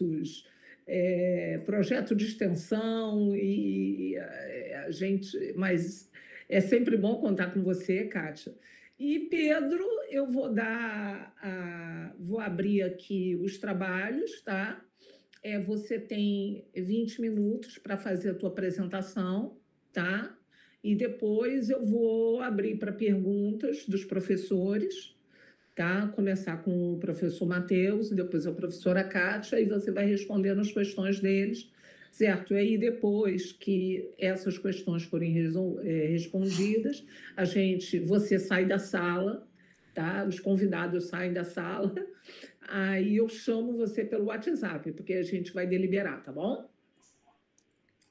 projetos, projeto de extensão, e a gente. Mas é sempre bom contar com você, Kátia. E Pedro, eu vou abrir aqui os trabalhos, tá? Você tem 20 minutos para fazer a tua apresentação, tá? E depois eu vou abrir para perguntas dos professores, tá? Começar com o professor Matheus, depois a professora Kátia, e você vai respondendo as questões deles, certo? E aí, depois que essas questões forem respondidas, você sai da sala, tá? Os convidados saem da sala, aí eu chamo você pelo WhatsApp, porque a gente vai deliberar, tá bom?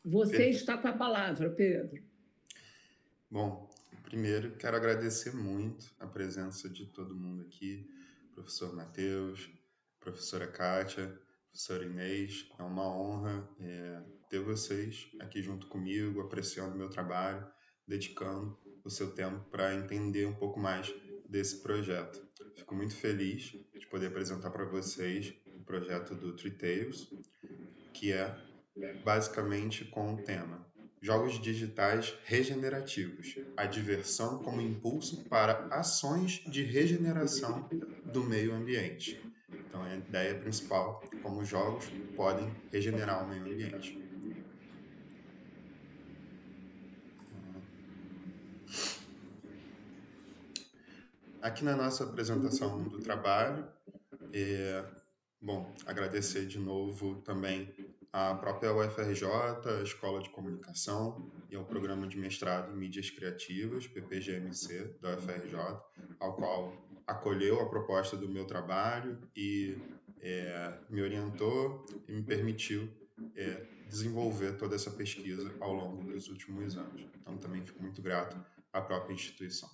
Você Per- está com a palavra, Pedro. Bom, primeiro quero agradecer muito a presença de todo mundo aqui, professor Matheus, professora Kátia, professora Inês. É uma honra ter vocês aqui junto comigo, apreciando o meu trabalho, dedicando o seu tempo para entender um pouco mais desse projeto. Fico muito feliz de poder apresentar para vocês o projeto do Three Tales, que é basicamente com o tema Jogos digitais regenerativos, a diversão como impulso para ações de regeneração do meio ambiente. Então, a ideia principal, como jogos podem regenerar o meio ambiente. Aqui na nossa apresentação do trabalho, bom, agradecer de novo também à própria UFRJ, a Escola de Comunicação e ao Programa de Mestrado em Mídias Criativas, PPGMC, da UFRJ, ao qual acolheu a proposta do meu trabalho e me orientou e me permitiu desenvolver toda essa pesquisa ao longo dos últimos anos. Então, também fico muito grato à própria instituição.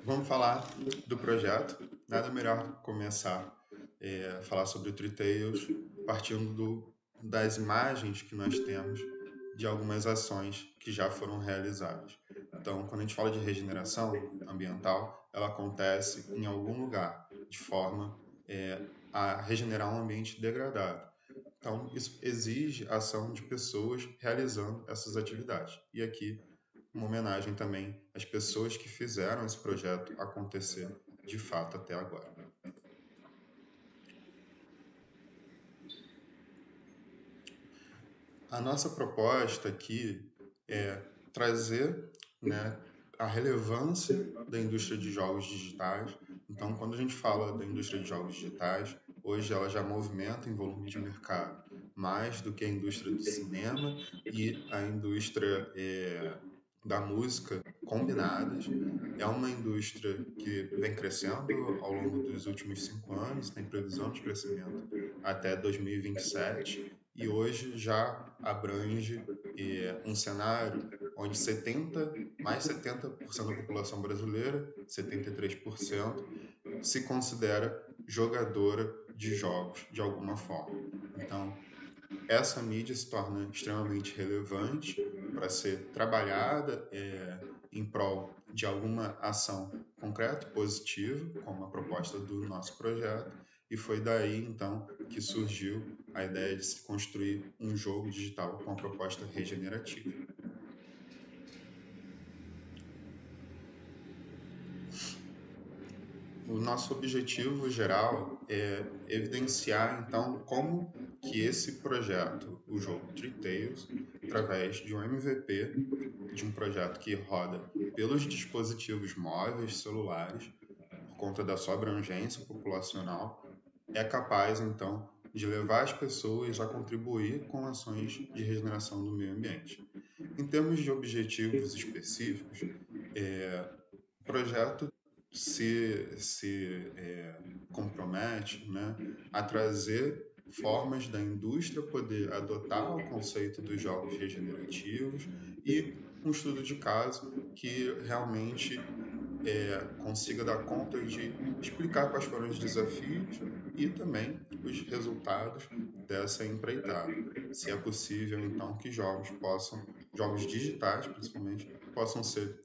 Vamos falar do projeto. Nada melhor começar a falar sobre o Three Tales partindo das imagens que nós temos de algumas ações que já foram realizadas. Então, quando a gente fala de regeneração ambiental, ela acontece em algum lugar, de forma a regenerar um ambiente degradado. Então, isso exige a ação de pessoas realizando essas atividades. E aqui uma homenagem também às pessoas que fizeram esse projeto acontecer de fato até agora. A nossa proposta aqui é trazer, né, a relevância da indústria de jogos digitais. Então, quando a gente fala da indústria de jogos digitais, hoje ela já movimenta em volume de mercado mais do que a indústria do cinema e a indústria da música combinadas. É uma indústria que vem crescendo ao longo dos últimos 5 anos, tem previsão de crescimento até 2027 e hoje já abrange um cenário onde mais 70% da população brasileira, 73%, se considera jogadora de jogos de alguma forma. Então, essa mídia se torna extremamente relevante para ser trabalhada em prol de alguma ação concreta e positiva, como a proposta do nosso projeto, e foi daí então que surgiu a ideia de se construir um jogo digital com a proposta regenerativa. O nosso objetivo geral é evidenciar então como que esse projeto, o jogo Three Tales, através de um MVP, de um projeto que roda pelos dispositivos móveis, celulares, por conta da sua abrangência populacional, é capaz então de levar as pessoas a contribuir com ações de regeneração do meio ambiente. Em termos de objetivos específicos, o projeto se compromete, né, a trazer formas da indústria poder adotar o conceito dos jogos regenerativos e um estudo de caso que realmente consiga dar conta de explicar quais foram os desafios e também os resultados dessa empreitada. Se é possível, então, que jogos digitais principalmente, possam ser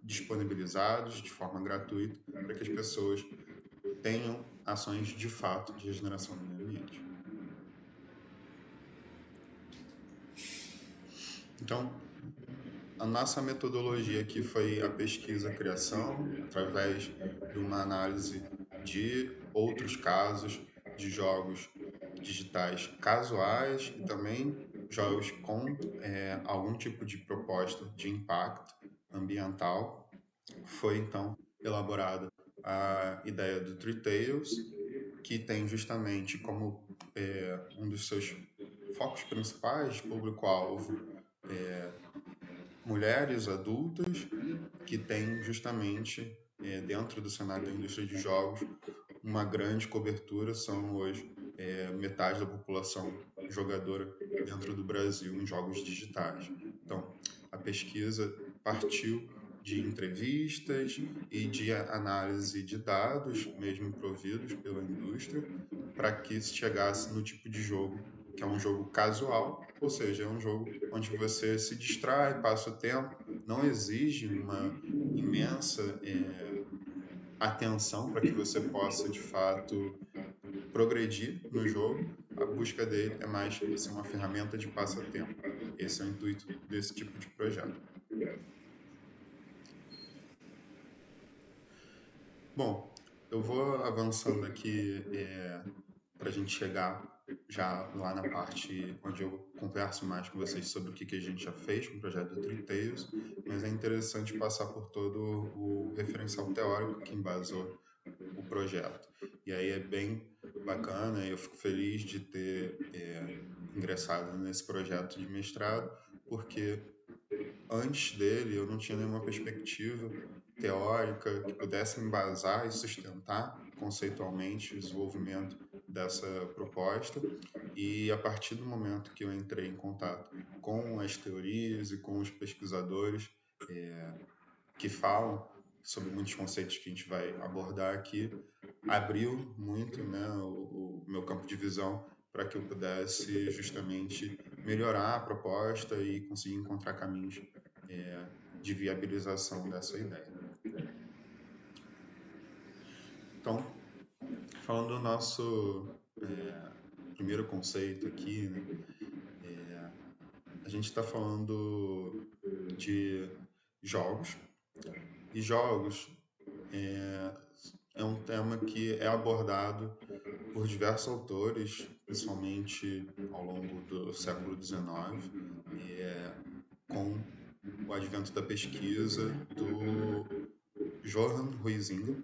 disponibilizados de forma gratuita para que as pessoas tenham ações de fato de regeneração do meio ambiente. Então, a nossa metodologia aqui foi a pesquisa-criação, através de uma análise de outros casos de jogos digitais casuais e também jogos com algum tipo de proposta de impacto ambiental. Foi então elaborada a ideia do Three Tales, que tem justamente como um dos seus focos principais, público-alvo, mulheres adultas que têm justamente dentro do cenário da indústria de jogos uma grande cobertura, são hoje metade da população jogadora dentro do Brasil em jogos digitais. Então, a pesquisa partiu de entrevistas e de análise de dados, mesmo providos pela indústria, para que se chegasse no tipo de jogo que é um jogo casual, ou seja, é um jogo onde você se distrai, passa o tempo, não exige uma imensa atenção para que você possa, de fato, progredir no jogo. A busca dele é mais ser uma ferramenta de passatempo. Esse é o intuito desse tipo de projeto. Bom, eu vou avançando aqui para a gente chegar já lá na parte onde eu converso mais com vocês sobre o que a gente já fez com o projeto do Three Tales, mas é interessante passar por todo o referencial teórico que embasou o projeto. E aí é bem bacana, eu fico feliz de ter ingressado nesse projeto de mestrado, porque antes dele eu não tinha nenhuma perspectiva teórica que pudesse embasar e sustentar conceitualmente o desenvolvimento dessa proposta. E a partir do momento que eu entrei em contato com as teorias e com os pesquisadores que falam sobre muitos conceitos que a gente vai abordar aqui, abriu muito, né, o meu campo de visão para que eu pudesse justamente melhorar a proposta e conseguir encontrar caminhos de viabilização dessa ideia. Então, falando do nosso primeiro conceito aqui, né, a gente está falando de jogos, e jogos é um tema que é abordado por diversos autores, principalmente ao longo do século XIX, com o advento da pesquisa do Johann Huizinga,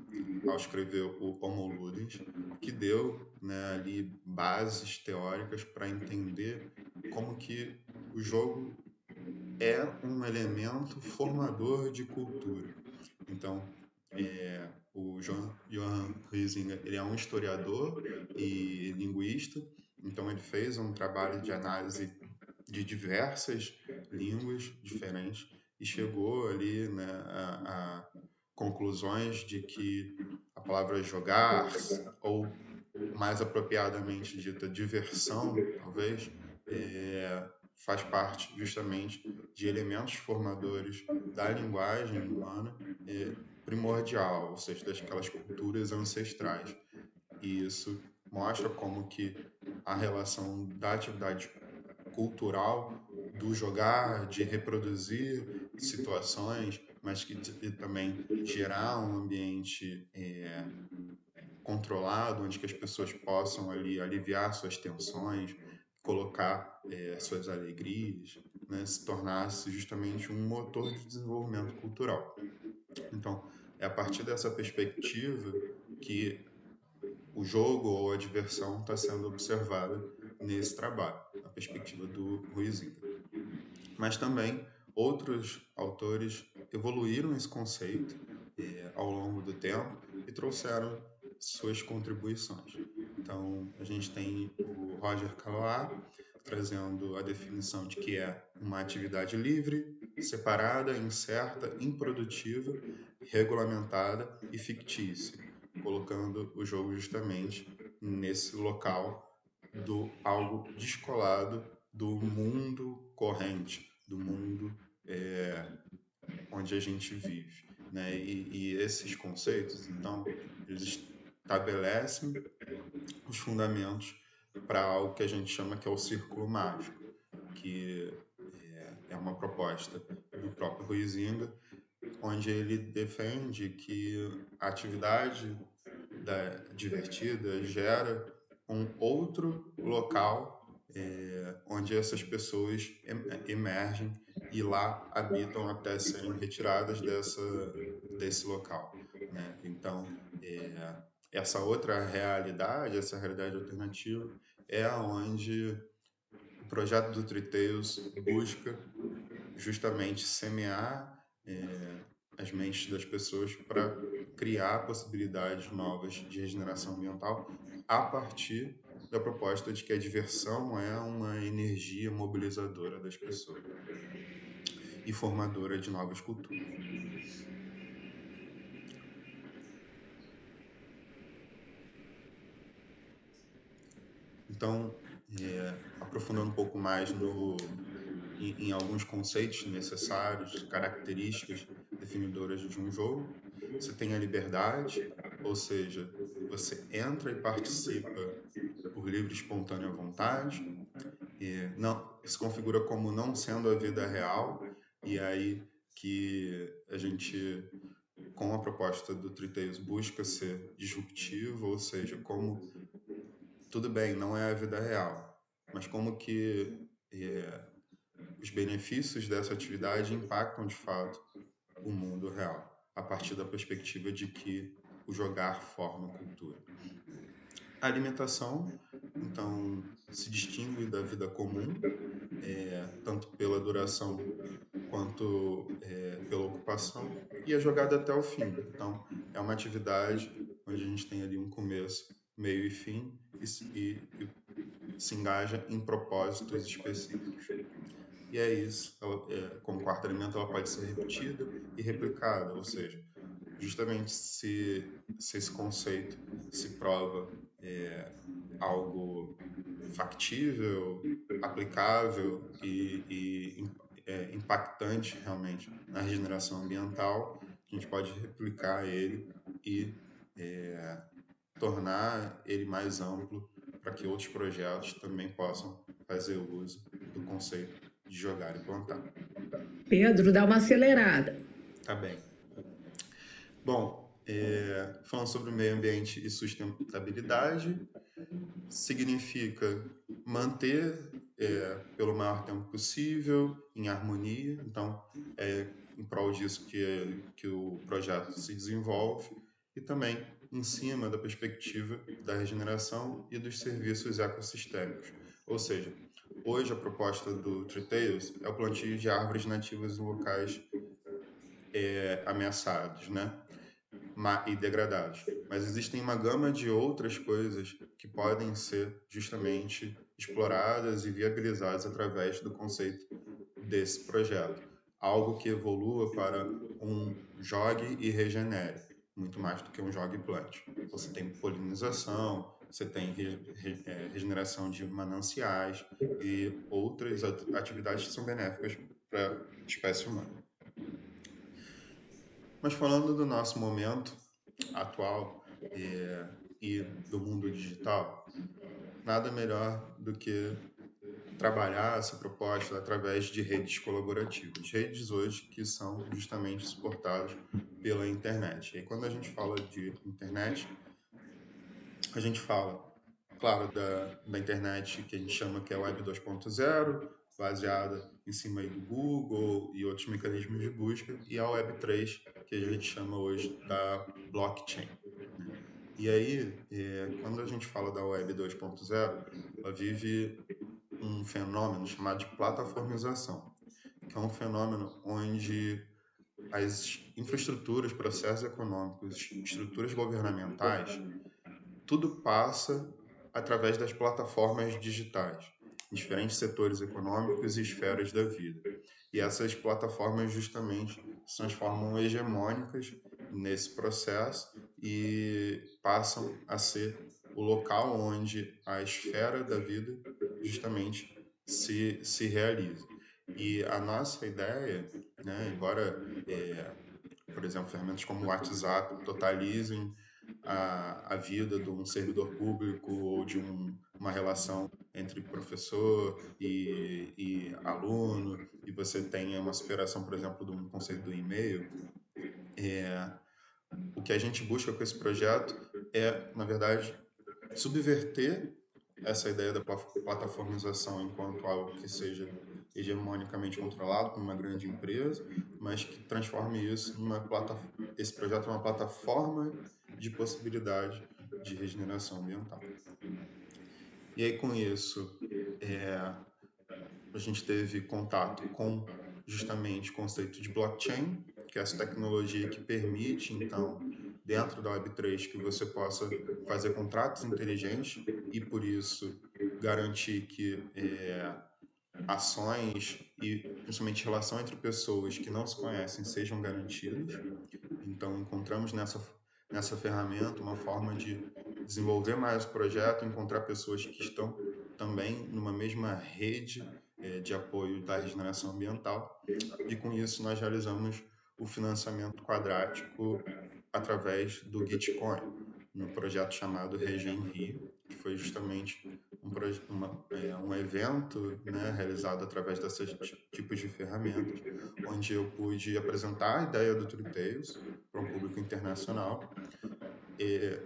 ao escrever o Homo Ludens, que deu, né, ali bases teóricas para entender como que o jogo é um elemento formador de cultura. Então, o Johann Huizinga, ele é um historiador e linguista, então ele fez um trabalho de análise de diversas línguas diferentes e chegou ali, né, a conclusões de que a palavra jogar, ou mais apropriadamente dita diversão, talvez, faz parte justamente de elementos formadores da linguagem humana primordial, ou seja, daquelas culturas ancestrais. E isso mostra como que a relação da atividade cultural, do jogar, de reproduzir situações, mas que também gerar um ambiente controlado, onde que as pessoas possam ali aliviar suas tensões, colocar suas alegrias, né, se tornasse justamente um motor de desenvolvimento cultural. Então, é a partir dessa perspectiva que o jogo ou a diversão está sendo observada nesse trabalho, a perspectiva do Huizinga. Mas também outros autores evoluíram esse conceito ao longo do tempo e trouxeram suas contribuições. Então, a gente tem o Roger Carothers trazendo a definição de que é uma atividade livre, separada, incerta, improdutiva, regulamentada e fictícia, colocando o jogo justamente nesse local do algo descolado do mundo corrente, do mundo onde a gente vive, né? E esses conceitos, então, eles estabelecem os fundamentos para algo que a gente chama que é o círculo mágico, que é uma proposta do próprio Huizinga, onde ele defende que a atividade divertida gera um outro local onde essas pessoas emergem e lá habitam até serem retiradas desse local, né? Então, essa outra realidade, essa realidade alternativa, é aonde o projeto do Triteios busca justamente semear as mentes das pessoas para criar possibilidades novas de regeneração ambiental a partir da proposta de que a diversão é uma energia mobilizadora das pessoas e formadora de novas culturas. Então, aprofundando um pouco mais em alguns conceitos necessários, características definidoras de um jogo, você tem a liberdade, ou seja, você entra e participa por livre e espontânea vontade, e não se configura como não sendo a vida real, e aí que a gente, com a proposta do Triteios, busca ser disruptivo, ou seja, como tudo bem, não é a vida real, mas como que os benefícios dessa atividade impactam de fato o mundo real, a partir da perspectiva de que o jogar forma cultura. A alimentação, então, se distingue da vida comum, tanto pela duração quanto pela ocupação, e é jogada até o fim. Então, é uma atividade onde a gente tem ali um começo, meio e fim, e se engaja em propósitos específicos. E é isso, como quarto elemento, ela pode ser repetida e replicada, ou seja, justamente se esse conceito se prova algo factível, aplicável e impactante realmente na regeneração ambiental, a gente pode replicar ele e tornar ele mais amplo para que outros projetos também possam fazer uso do conceito de jogar e plantar. Pedro, dá uma acelerada. Tá bem. Bom, falando sobre o meio ambiente e sustentabilidade, significa manter pelo maior tempo possível, em harmonia. Então, é em prol disso que o projeto se desenvolve e também em cima da perspectiva da regeneração e dos serviços ecossistêmicos. Ou seja, hoje a proposta do Tree Tales é o plantio de árvores nativas em locais ameaçados, né? E degradados. Mas existem uma gama de outras coisas que podem ser justamente exploradas e viabilizadas através do conceito desse projeto. Algo que evolua para um jogue e regenere, muito mais do que um jogue e plante. Você tem polinização, você tem regeneração de mananciais e outras atividades que são benéficas para a espécie humana. Mas falando do nosso momento atual e do mundo digital, nada melhor do que trabalhar essa proposta através de redes colaborativas. Redes hoje que são justamente suportadas pela internet. E quando a gente fala de internet, a gente fala, claro, da internet que a gente chama que é a Web 2.0, baseada em cima aí do Google e outros mecanismos de busca, e a Web 3, que a gente chama hoje da blockchain. E aí, quando a gente fala da Web 2.0, ela vive um fenômeno chamado de plataformização, que é um fenômeno onde as infraestruturas, processos econômicos, estruturas governamentais, tudo passa através das plataformas digitais, em diferentes setores econômicos e esferas da vida. E essas plataformas justamente se transformam hegemônicas nesse processo e passam a ser o local onde a esfera da vida justamente se realiza. E a nossa ideia, né, embora, por exemplo, ferramentas como o WhatsApp totalizem a vida de um servidor público ou de uma relação entre professor e aluno, e você tenha uma superação, por exemplo, de um conceito do e-mail. O que a gente busca com esse projeto é, na verdade, subverter essa ideia da plataformização enquanto algo que seja hegemonicamente controlado por uma grande empresa, mas que transforme isso esse projeto numa plataforma de possibilidade de regeneração ambiental. E aí, com isso, a gente teve contato com justamente o conceito de blockchain, que é essa tecnologia que permite, então, dentro da Web3, que você possa fazer contratos inteligentes e, por isso, garantir que ações e, principalmente, relação entre pessoas que não se conhecem sejam garantidas. Então, encontramos nessa ferramenta uma forma de desenvolver mais o projeto, encontrar pessoas que estão também numa mesma rede de apoio da regeneração ambiental, e com isso nós realizamos o financiamento quadrático através do Gitcoin, no projeto chamado Regen Rio, que foi justamente um evento, né, realizado através desses tipos de ferramentas, onde eu pude apresentar a ideia do Triteios para um público internacional.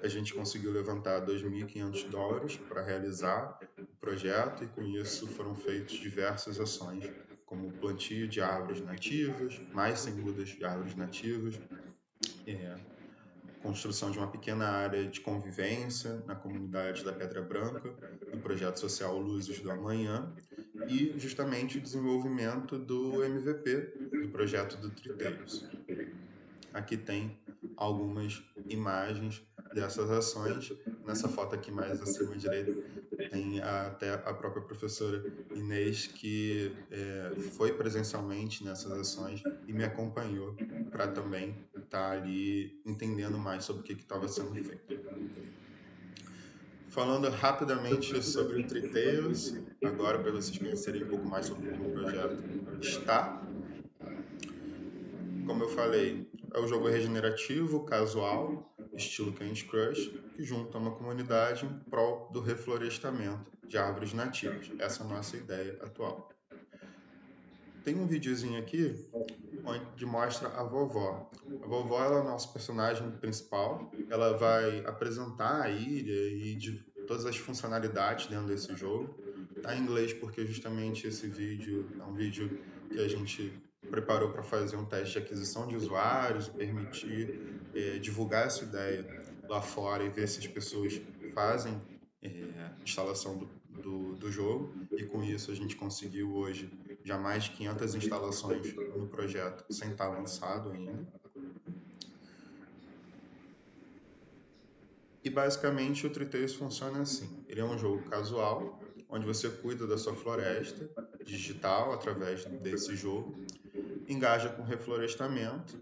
A gente conseguiu levantar $2.500 para realizar o projeto, e com isso foram feitas diversas ações, como plantio de árvores nativas, mais 100 mudas de árvores nativas, construção de uma pequena área de convivência na comunidade da Pedra Branca, no projeto social Luzes do Amanhã, e justamente o desenvolvimento do MVP, do projeto do Triteios. Aqui tem algumas imagens dessas ações. Nessa foto aqui mais acima à direita tem até a própria professora Inês, que foi presencialmente nessas ações e me acompanhou para também estar ali entendendo mais sobre o que estava sendo feito. Falando rapidamente sobre o Triteios, agora para vocês conhecerem um pouco mais sobre como o projeto está. Como eu falei, é um jogo regenerativo, casual, estilo Candy Crush, que junta uma comunidade em prol do reflorestamento de árvores nativas. Essa é a nossa ideia atual. Tem um videozinho aqui onde mostra a vovó. A vovó é o nosso personagem principal. Ela vai apresentar a ilha e de todas as funcionalidades dentro desse jogo. Está em inglês porque justamente esse vídeo é um vídeo que a gente preparou para fazer um teste de aquisição de usuários e permitir divulgar essa ideia lá fora e ver se as pessoas fazem instalação do jogo. E com isso a gente conseguiu hoje já mais de 500 instalações no projeto sem estar lançado ainda. E basicamente o Triteios funciona assim. Ele é um jogo casual, onde você cuida da sua floresta digital através desse jogo, engaja com reflorestamento,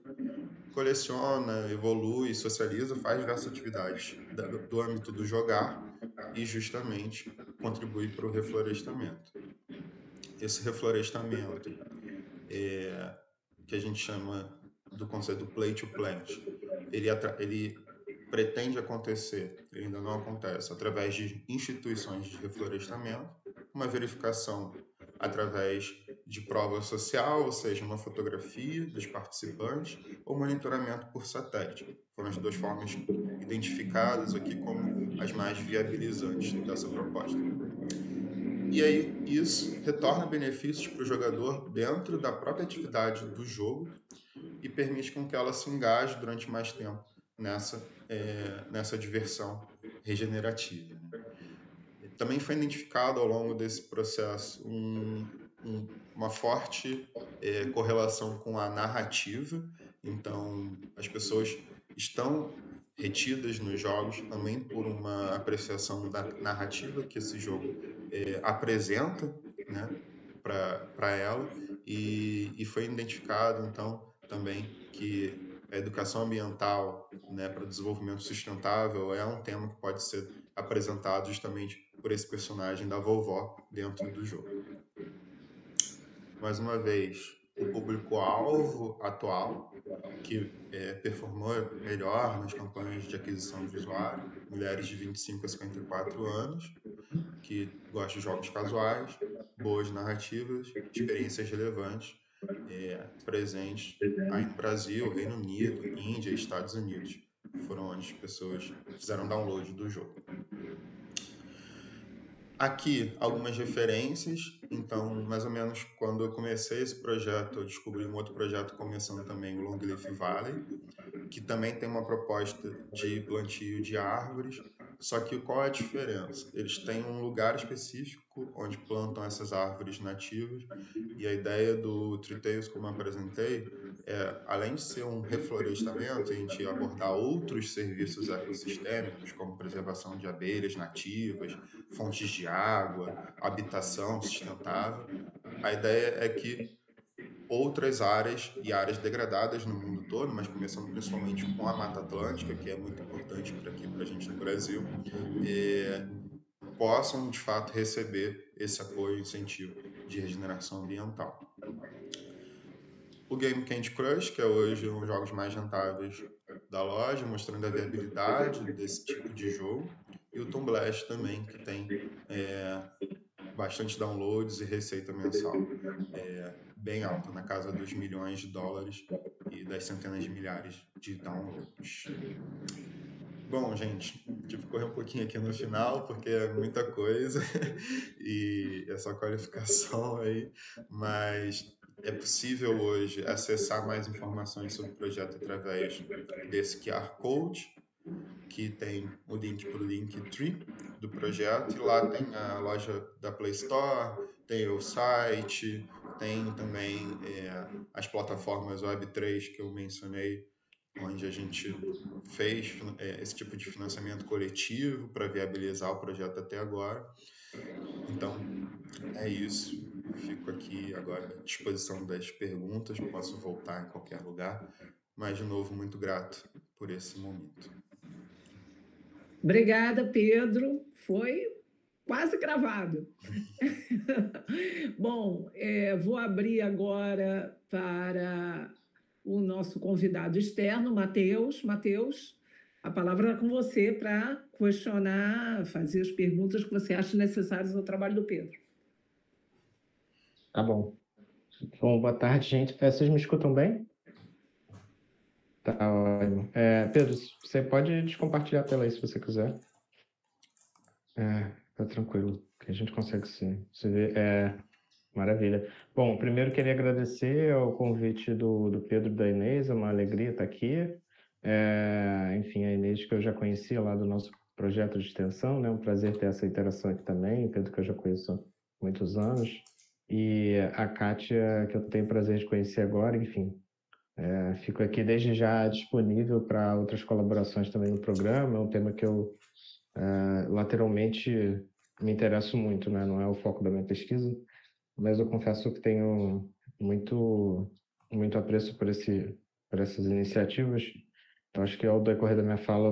coleciona, evolui, socializa, faz diversas atividades do âmbito do jogar e justamente contribui para o reflorestamento. Esse reflorestamento que a gente chama do conceito play to plant, ele pretende acontecer, ele ainda não acontece, através de instituições de reflorestamento, uma verificação através de prova social, ou seja, uma fotografia dos participantes, ou monitoramento por satélite. Foram as duas formas identificadas aqui como as mais viabilizantes dessa proposta. E aí isso retorna benefícios para o jogador dentro da própria atividade do jogo e permite com que ela se engaje durante mais tempo nessa diversão regenerativa. Também foi identificado ao longo desse processo uma forte correlação com a narrativa. Então, as pessoas estão retidas nos jogos também por uma apreciação da narrativa que esse jogo apresenta, né, para ela, e foi identificado, então, também que a educação ambiental, né, para o desenvolvimento sustentável é um tema que pode ser apresentado justamente por esse personagem da vovó dentro do jogo. Mais uma vez, o público-alvo atual, que performou melhor nas campanhas de aquisição de usuário, mulheres de 25 a 54 anos, que gostam de jogos casuais, boas narrativas, experiências relevantes, presentes aí no Brasil, Reino Unido, Índia e Estados Unidos. Foram onde as pessoas fizeram download do jogo. Aqui, algumas referências. Então, mais ou menos quando eu comecei esse projeto, eu descobri um outro projeto começando também, o Longleaf Valley, que também tem uma proposta de plantio de árvores. Só que qual é a diferença? Eles têm um lugar específico onde plantam essas árvores nativas, e a ideia do Tree Tales, como eu apresentei, além de ser um reflorestamento, a gente abordar outros serviços ecossistêmicos, como preservação de abelhas nativas, fontes de água, habitação sustentável. A ideia é que outras áreas e áreas degradadas no mundo todo, mas começando principalmente com a Mata Atlântica, que é muito importante para aqui, para a gente no Brasil, possam de fato receber esse apoio e incentivo de regeneração ambiental. O game Candy Crush, que é hoje um dos jogos mais rentáveis da loja, mostrando a viabilidade desse tipo de jogo, e o Toon Blast também, que tem bastante downloads e receita mensal bem alta, na casa dos milhões de dólares e das centenas de milhares de downloads. Bom, gente, tive que correr um pouquinho aqui no final, porque é muita coisa e é só qualificação aí, mas é possível hoje acessar mais informações sobre o projeto através desse QR Code, que tem o link para o Linktree do projeto, e lá tem a loja da Play Store, tem o site, tem também as plataformas Web3 que eu mencionei, onde a gente fez esse tipo de financiamento coletivo para viabilizar o projeto até agora. Então, é isso. Fico aqui agora à disposição das perguntas, posso voltar em qualquer lugar, mas, de novo, muito grato por esse momento. Obrigada, Pedro. Foi quase gravado. Bom, vou abrir agora para o nosso convidado externo, Matheus. Matheus, a palavra é com você para questionar, fazer as perguntas que você acha necessárias ao trabalho do Pedro. Tá bom. Bom, boa tarde, gente. Vocês me escutam bem? Tá ótimo. Pedro, você pode descompartilhar a tela aí se você quiser. Tá tranquilo, que a gente consegue se ver. Maravilha. Bom, primeiro queria agradecer ao convite do Pedro e da Inês, é uma alegria estar aqui. Enfim, a Inês que eu já conhecia lá do nosso projeto de extensão, né? Um prazer ter essa interação aqui também, o Pedro que eu já conheço há muitos anos, e a Kátia que eu tenho o prazer de conhecer agora, enfim. Fico aqui desde já disponível para outras colaborações também no programa, é um tema que eu lateralmente me interesso muito, né? Não é o foco da minha pesquisa, mas eu confesso que tenho muito apreço por essas iniciativas. Então, acho que ao decorrer da minha fala,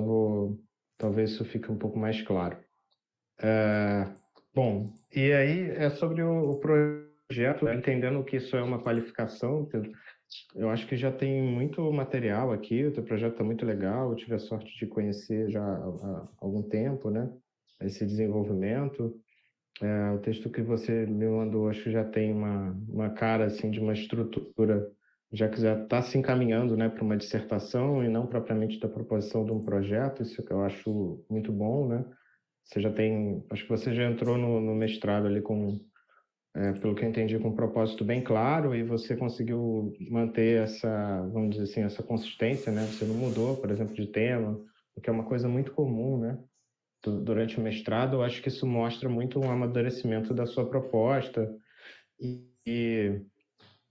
talvez isso fique um pouco mais claro. Bom, e aí é sobre o projeto, entendendo que isso é uma qualificação, eu acho que já tem muito material aqui, o teu projeto está muito legal, eu tive a sorte de conhecer já há algum tempo, né, esse desenvolvimento. O texto que você me mandou, acho que já tem uma cara, assim, de uma estrutura, já que já está se encaminhando, né, para uma dissertação e não propriamente da proposição de um projeto, isso que eu acho muito bom, né? Você já tem, acho que você já entrou no mestrado ali pelo que eu entendi, com um propósito bem claro, e você conseguiu manter essa, vamos dizer assim, essa consistência, né? Você não mudou, por exemplo, de tema, o que é uma coisa muito comum, né? Durante o mestrado, eu acho que isso mostra muito um amadurecimento da sua proposta e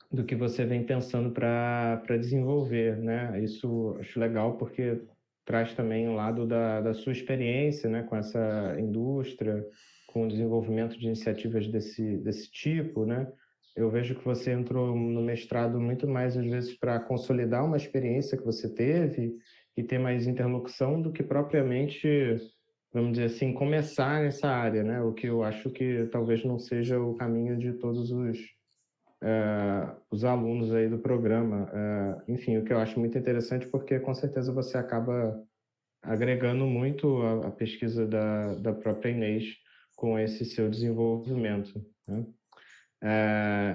do que você vem pensando para desenvolver, né? Isso acho legal porque traz também um lado da sua experiência, né, com essa indústria, com o desenvolvimento de iniciativas desse tipo, né? Eu vejo que você entrou no mestrado muito mais, às vezes, para consolidar uma experiência que você teve e ter mais interlocução do que propriamente, vamos dizer assim, começar nessa área, né? O que eu acho que talvez não seja o caminho de todos os alunos aí do programa. Enfim, o que eu acho muito interessante, porque com certeza você acaba agregando muito a pesquisa da própria Inês com esse seu desenvolvimento, né?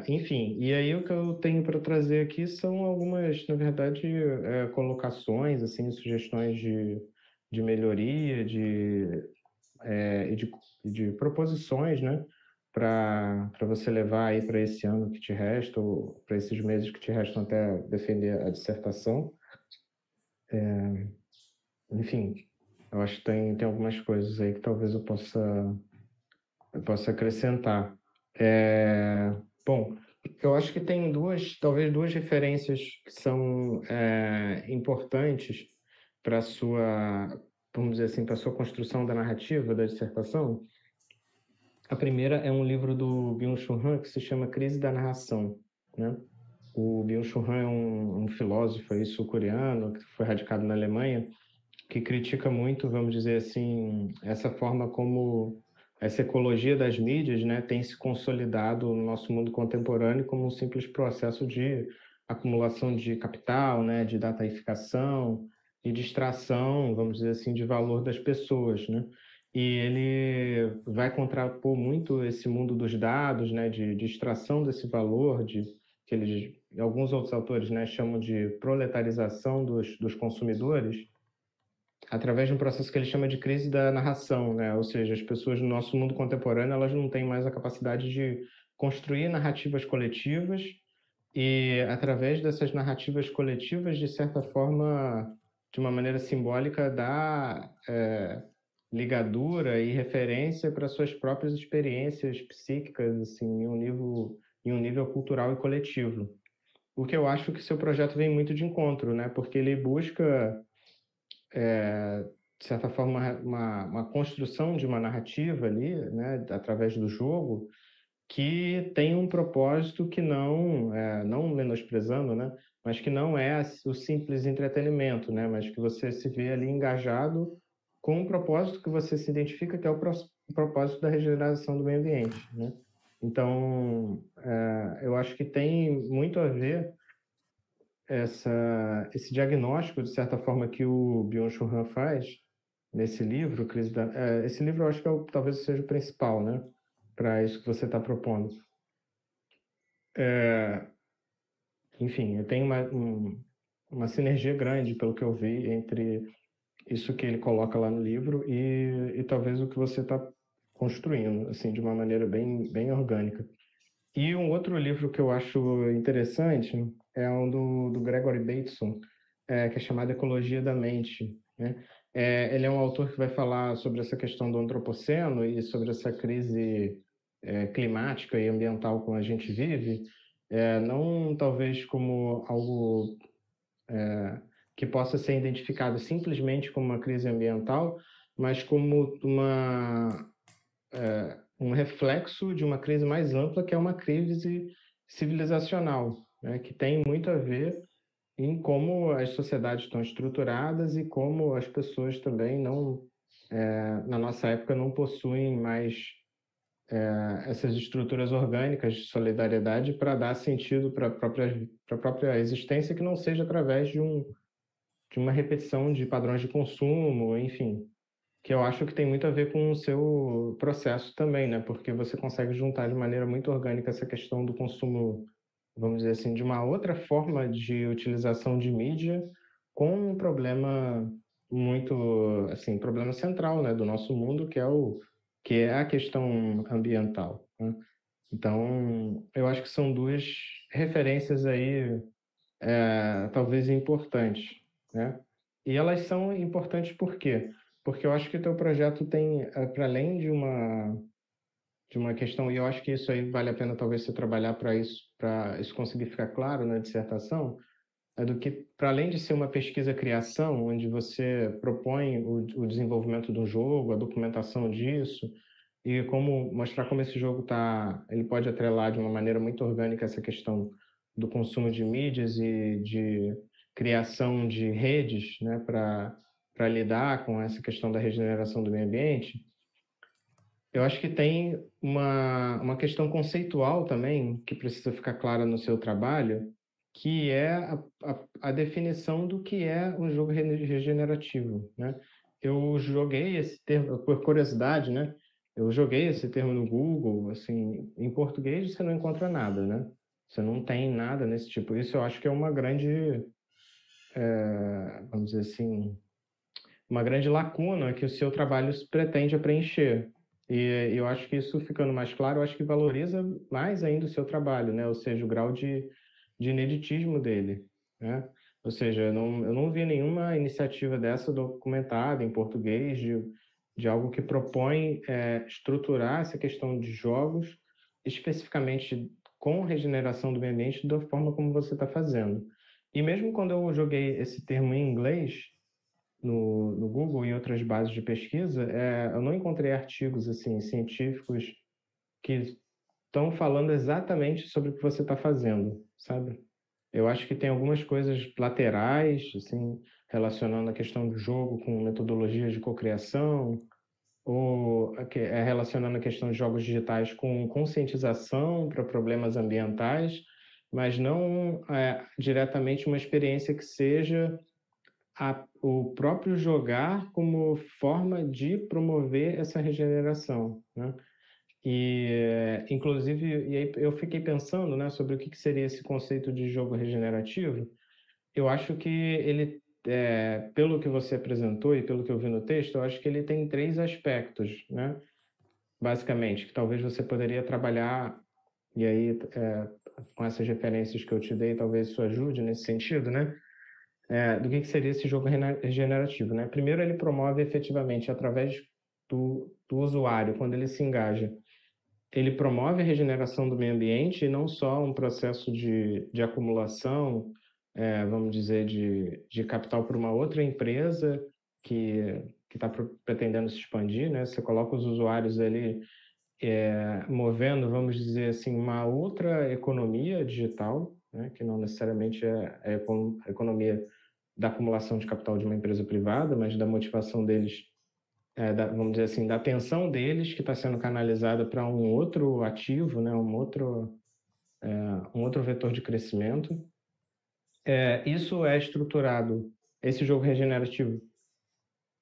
Enfim, e aí o que eu tenho para trazer aqui são algumas, na verdade, colocações, assim, sugestões de melhoria, e de proposições, né, para você levar aí para esse ano que te resta, ou para esses meses que te restam até defender a dissertação. Enfim, eu acho que tem algumas coisas aí que talvez eu possa acrescentar. Bom, eu acho que tem talvez duas referências que são importantes para a sua, vamos dizer assim, para a sua construção da narrativa, da dissertação. A primeira é um livro do Byung-Chul Han que se chama Crise da Narração, né? O Byung-Chul Han é um filósofo sul-coreano que foi radicado na Alemanha, que critica muito, vamos dizer assim, essa forma como essa ecologia das mídias, né, tem se consolidado no nosso mundo contemporâneo como um simples processo de acumulação de capital, né, de dataificação e de extração, vamos dizer assim, de valor das pessoas, né? E ele vai contrapor muito esse mundo dos dados, né, de extração desse valor, que eles, alguns outros autores, né, chamam de proletarização dos consumidores, através de um processo que ele chama de crise da narração, né? Ou seja, as pessoas no nosso mundo contemporâneo, elas não têm mais a capacidade de construir narrativas coletivas e, através dessas narrativas coletivas, de certa forma, de uma maneira simbólica, dar ligadura e referência para suas próprias experiências psíquicas, assim, em um nível cultural e coletivo. O que eu acho que seu projeto vem muito de encontro, né? Porque ele busca de certa forma, uma construção de uma narrativa ali, né, através do jogo, que tem um propósito que não menosprezando, né, mas que não é o simples entretenimento, né, mas que você se vê ali engajado com um propósito que você se identifica, que é o propósito da regeneração do meio ambiente, né? Então, eu acho que tem muito a ver esse diagnóstico, de certa forma, que o Byung-Chul Han faz nesse livro, esse livro eu acho que talvez seja o principal, né, para isso que você está propondo. Enfim, tem uma sinergia grande, pelo que eu vi, entre isso que ele coloca lá no livro e talvez o que você está construindo, assim, de uma maneira bem, bem orgânica. E um outro livro que eu acho interessante é um do Gregory Bateson, que é chamado Ecologia da Mente, né? Ele é um autor que vai falar sobre essa questão do antropoceno e sobre essa crise climática e ambiental como a gente vive, não talvez como algo que possa ser identificado simplesmente como uma crise ambiental, mas como um reflexo de uma crise mais ampla, que é uma crise civilizacional, né, que tem muito a ver em como as sociedades estão estruturadas e como as pessoas também na nossa época, não possuem mais essas estruturas orgânicas de solidariedade para dar sentido para a própria existência, que não seja através de uma repetição de padrões de consumo, enfim, que eu acho que tem muito a ver com o seu processo também, né? Porque você consegue juntar de maneira muito orgânica essa questão do consumo, vamos dizer assim, de uma outra forma de utilização de mídia com um problema muito, assim, problema central, né, do nosso mundo, que é a questão ambiental, né? Então, eu acho que são duas referências aí, talvez importantes, né? E elas são importantes por quê? Porque eu acho que o teu projeto tem, para além de uma questão, e eu acho que isso aí vale a pena talvez você trabalhar para isso conseguir ficar claro na dissertação, do que, para além de ser uma pesquisa-criação, onde você propõe o desenvolvimento do jogo, a documentação disso, e como mostrar como esse jogo ele pode atrelar de uma maneira muito orgânica essa questão do consumo de mídias e de criação de redes, né, para lidar com essa questão da regeneração do meio ambiente. eu acho que tem uma questão conceitual também que precisa ficar clara no seu trabalho, que é a definição do que é um jogo regenerativo, né? Eu joguei esse termo, por curiosidade, né? Eu joguei esse termo no Google, assim, em português você não encontra nada, né? Você não tem nada nesse tipo. Isso eu acho que é uma grande, vamos dizer assim, uma grande lacuna que o seu trabalho pretende preencher. E eu acho que isso ficando mais claro, eu acho que valoriza mais ainda o seu trabalho, né? Ou seja, o grau de ineditismo dele, né? Ou seja, eu não vi nenhuma iniciativa dessa documentada em português de algo que propõe estruturar essa questão de jogos, especificamente com regeneração do meio ambiente, da forma como você está fazendo. E mesmo quando eu joguei esse termo em inglês, no Google e em outras bases de pesquisa, eu não encontrei artigos assim científicos que estão falando exatamente sobre o que você está fazendo, sabe? Eu acho que tem algumas coisas laterais, assim, relacionando a questão do jogo com metodologias de cocriação, ou relacionando a questão de jogos digitais com conscientização para problemas ambientais, mas não diretamente uma experiência que seja o próprio jogar como forma de promover essa regeneração, né? Inclusive, e aí eu fiquei pensando, né, sobre o que seria esse conceito de jogo regenerativo. Eu acho que ele, pelo que você apresentou e pelo que eu vi no texto, eu acho que ele tem três aspectos, né? Basicamente, que talvez você poderia trabalhar, e aí, com essas referências que eu te dei, talvez isso ajude nesse sentido, né? Do que seria esse jogo regenerativo, né? Primeiro, ele promove efetivamente, através do usuário, quando ele se engaja, ele promove a regeneração do meio ambiente e não só um processo de acumulação, vamos dizer, de capital para uma outra empresa que está pretendendo se expandir, né? Você coloca os usuários ali movendo, vamos dizer assim, uma outra economia digital, né? Que não necessariamente é a economia da acumulação de capital de uma empresa privada, mas da motivação deles, vamos dizer assim, da atenção deles que está sendo canalizada para um outro ativo, né, um outro vetor de crescimento. Isso é estruturado, esse jogo regenerativo,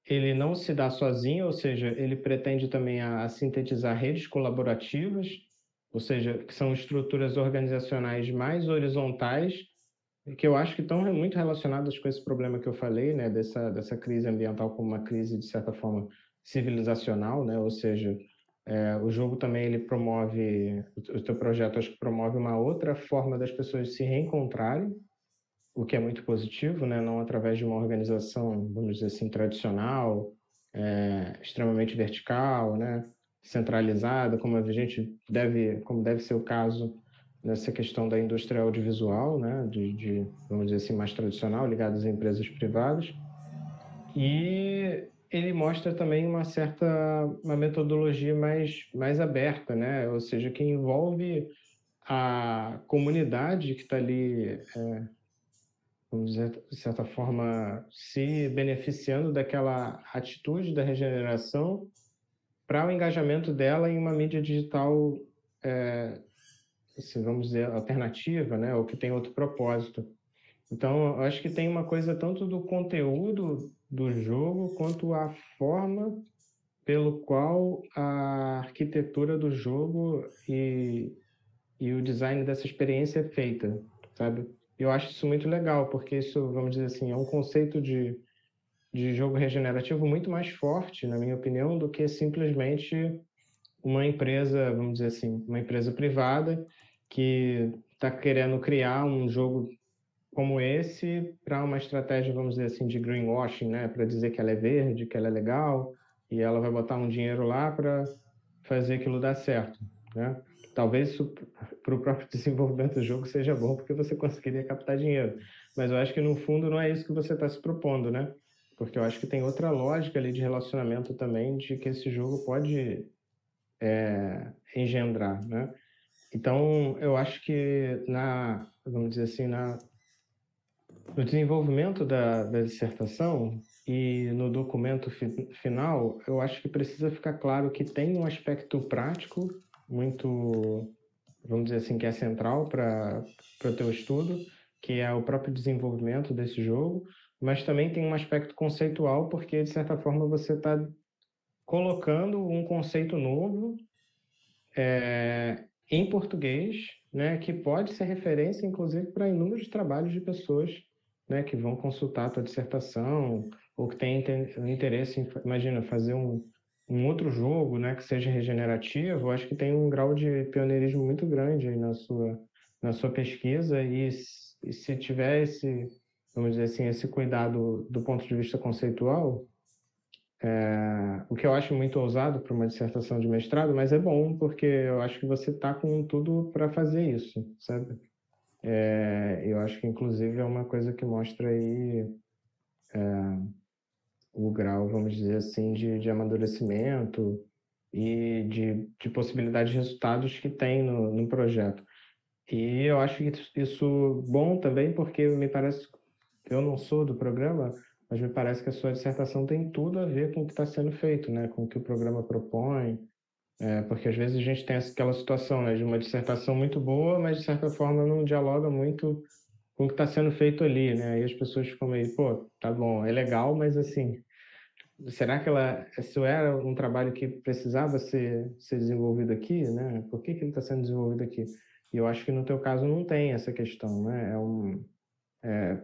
ele não se dá sozinho, ou seja, ele pretende também a sintetizar redes colaborativas, ou seja, que são estruturas organizacionais mais horizontais, que eu acho que estão muito relacionadas com esse problema que eu falei, né, dessa crise ambiental como uma crise, de certa forma, civilizacional, né, ou seja, o jogo também ele promove, o teu projeto acho que promove uma outra forma das pessoas se reencontrarem, o que é muito positivo, né, não através de uma organização, vamos dizer assim, tradicional, extremamente vertical, né, centralizada, como deve ser o caso nessa questão da indústria audiovisual, né, vamos dizer assim, mais tradicional, ligadas a empresas privadas. E ele mostra também uma metodologia mais aberta, né, ou seja, que envolve a comunidade que está ali, vamos dizer, de certa forma, se beneficiando daquela atitude da regeneração para o engajamento dela em uma mídia digital, assim, vamos dizer, alternativa, né, ou que tem outro propósito. Então, eu acho que tem uma coisa tanto do conteúdo do jogo quanto a forma pelo qual a arquitetura do jogo e o design dessa experiência é feita, sabe? Eu acho isso muito legal, porque isso, vamos dizer assim, é um conceito de jogo regenerativo muito mais forte, na minha opinião, do que simplesmente uma empresa, vamos dizer assim, uma empresa privada que está querendo criar um jogo como esse para uma estratégia, vamos dizer assim, de greenwashing, né? Para dizer que ela é verde, que ela é legal, e ela vai botar um dinheiro lá para fazer aquilo dar certo, né? Talvez isso para o próprio desenvolvimento do jogo seja bom, porque você conseguiria captar dinheiro. Mas eu acho que no fundo não é isso que você está se propondo, né? Porque eu acho que tem outra lógica ali de relacionamento também, de que esse jogo pode engendrar, né? Então, eu acho que vamos dizer assim, No desenvolvimento da dissertação e no documento final, eu acho que precisa ficar claro que tem um aspecto prático muito, vamos dizer assim, que é central para o teu estudo, que é o próprio desenvolvimento desse jogo, mas também tem um aspecto conceitual, porque, de certa forma, você está colocando um conceito novo em português, né, que pode ser referência, inclusive, para inúmeros trabalhos de pessoas, né, que vão consultar a tua dissertação ou que têm interesse em, imagina, fazer um outro jogo, né, que seja regenerativo. Eu acho que tem um grau de pioneirismo muito grande aí na sua pesquisa e se tiver esse, vamos dizer assim, esse cuidado do ponto de vista conceitual, o que eu acho muito ousado para uma dissertação de mestrado, mas é bom, porque eu acho que você está com tudo para fazer isso, sabe? Eu acho que, inclusive, é uma coisa que mostra aí o grau, vamos dizer assim, de amadurecimento e de possibilidade de resultados que tem no projeto. E eu acho isso bom também, porque me parece, eu não sou do programa, mas me parece que a sua dissertação tem tudo a ver com o que está sendo feito, né? Com o que o programa propõe. Porque às vezes a gente tem aquela situação, né, de uma dissertação muito boa, mas de certa forma não dialoga muito com o que está sendo feito ali, né? Aí as pessoas ficam meio, pô, tá bom, é legal, mas assim, será que isso era um trabalho que precisava ser desenvolvido aqui, né? Por que ele está sendo desenvolvido aqui? E eu acho que no teu caso não tem essa questão, né?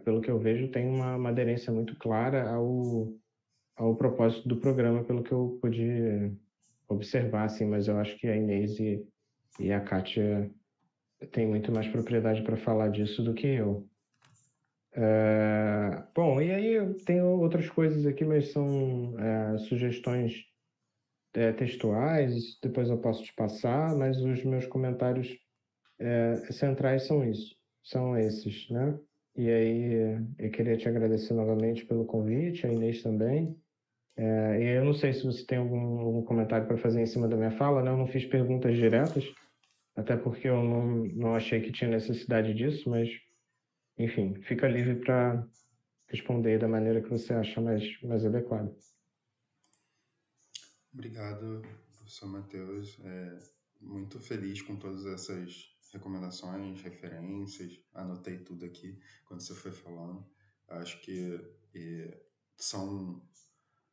Pelo que eu vejo, tem uma aderência muito clara ao propósito do programa, pelo que eu pude observar, assim, mas eu acho que a Inês e a Kátia têm muito mais propriedade para falar disso do que eu. Bom, e aí eu tenho outras coisas aqui, mas são sugestões textuais, depois eu posso te passar, mas os meus comentários centrais são esses, né? E aí eu queria te agradecer novamente pelo convite, a Inês também. E eu não sei se você tem algum comentário para fazer em cima da minha fala, né? Eu não fiz perguntas diretas, até porque eu não achei que tinha necessidade disso, mas, enfim, fica livre para responder da maneira que você acha mais adequada. Obrigado, professor Matheus. Muito feliz com todas essas recomendações, referências. Anotei tudo aqui quando você foi falando. Acho que são,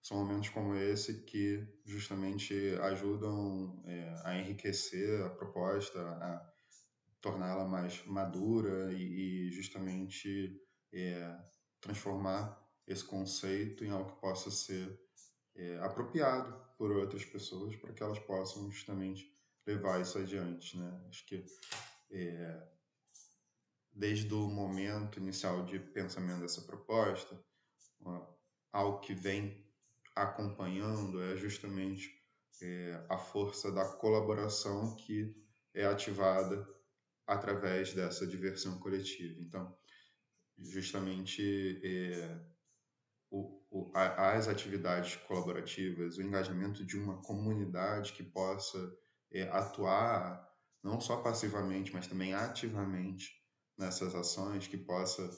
são momentos como esse que justamente ajudam a enriquecer a proposta, a torná-la mais madura e justamente transformar esse conceito em algo que possa ser apropriado por outras pessoas para que elas possam justamente levar isso adiante, né? Acho que desde o momento inicial de pensamento dessa proposta, algo que vem acompanhando é justamente a força da colaboração que é ativada através dessa diversão coletiva. Então, justamente as atividades colaborativas, o engajamento de uma comunidade que possa atuar não só passivamente, mas também ativamente nessas ações, que possa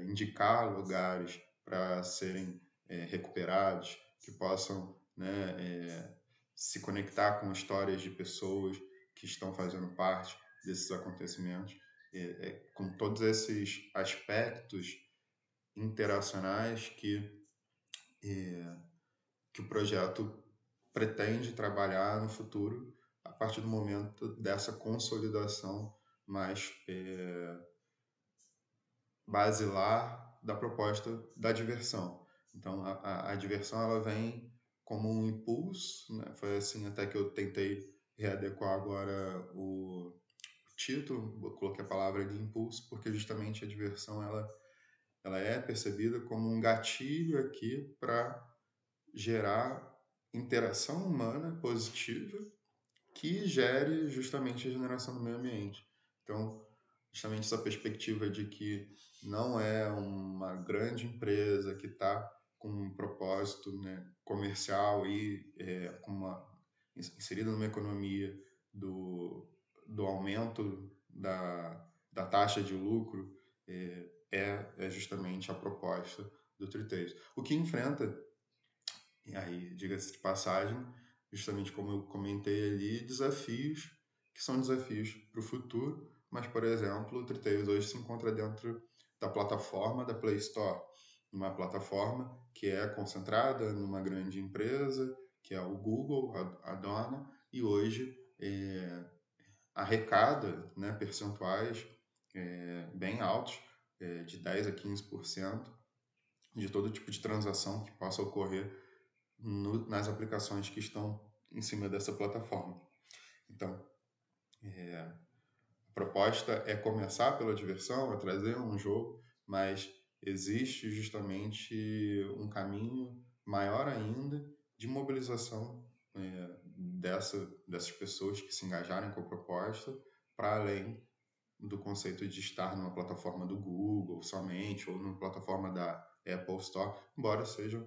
indicar lugares para serem recuperados, que possam, né, se conectar com histórias de pessoas que estão fazendo parte desses acontecimentos, com todos esses aspectos interacionais que o projeto pretende trabalhar no futuro a partir do momento dessa consolidação mais basilar da proposta da diversão. Então, a diversão ela vem como um impulso, né? Foi assim até que eu tentei readequar agora o título, eu coloquei a palavra de impulso, porque justamente a diversão ela é percebida como um gatilho aqui para gerar interação humana positiva que gere justamente a generação do meio ambiente. Então, justamente essa perspectiva de que não é uma grande empresa que está com um propósito, né, comercial e inserida numa economia do aumento da taxa de lucro é justamente a proposta do Triteiros. O que enfrenta, e aí, diga-se de passagem, justamente como eu comentei ali, desafios que são desafios para o futuro, mas, por exemplo, o Triteiros hoje se encontra dentro da plataforma da Play Store, uma plataforma que é concentrada numa grande empresa, que é o Google, a dona, e hoje arrecada, né, percentuais bem altos, de 10 a 15% de todo tipo de transação que possa ocorrer nas aplicações que estão em cima dessa plataforma. Então, a proposta é começar pela diversão, é trazer um jogo, mas existe justamente um caminho maior ainda de mobilização dessas pessoas que se engajarem com a proposta para além do conceito de estar numa plataforma do Google somente ou numa plataforma da Apple Store, embora sejam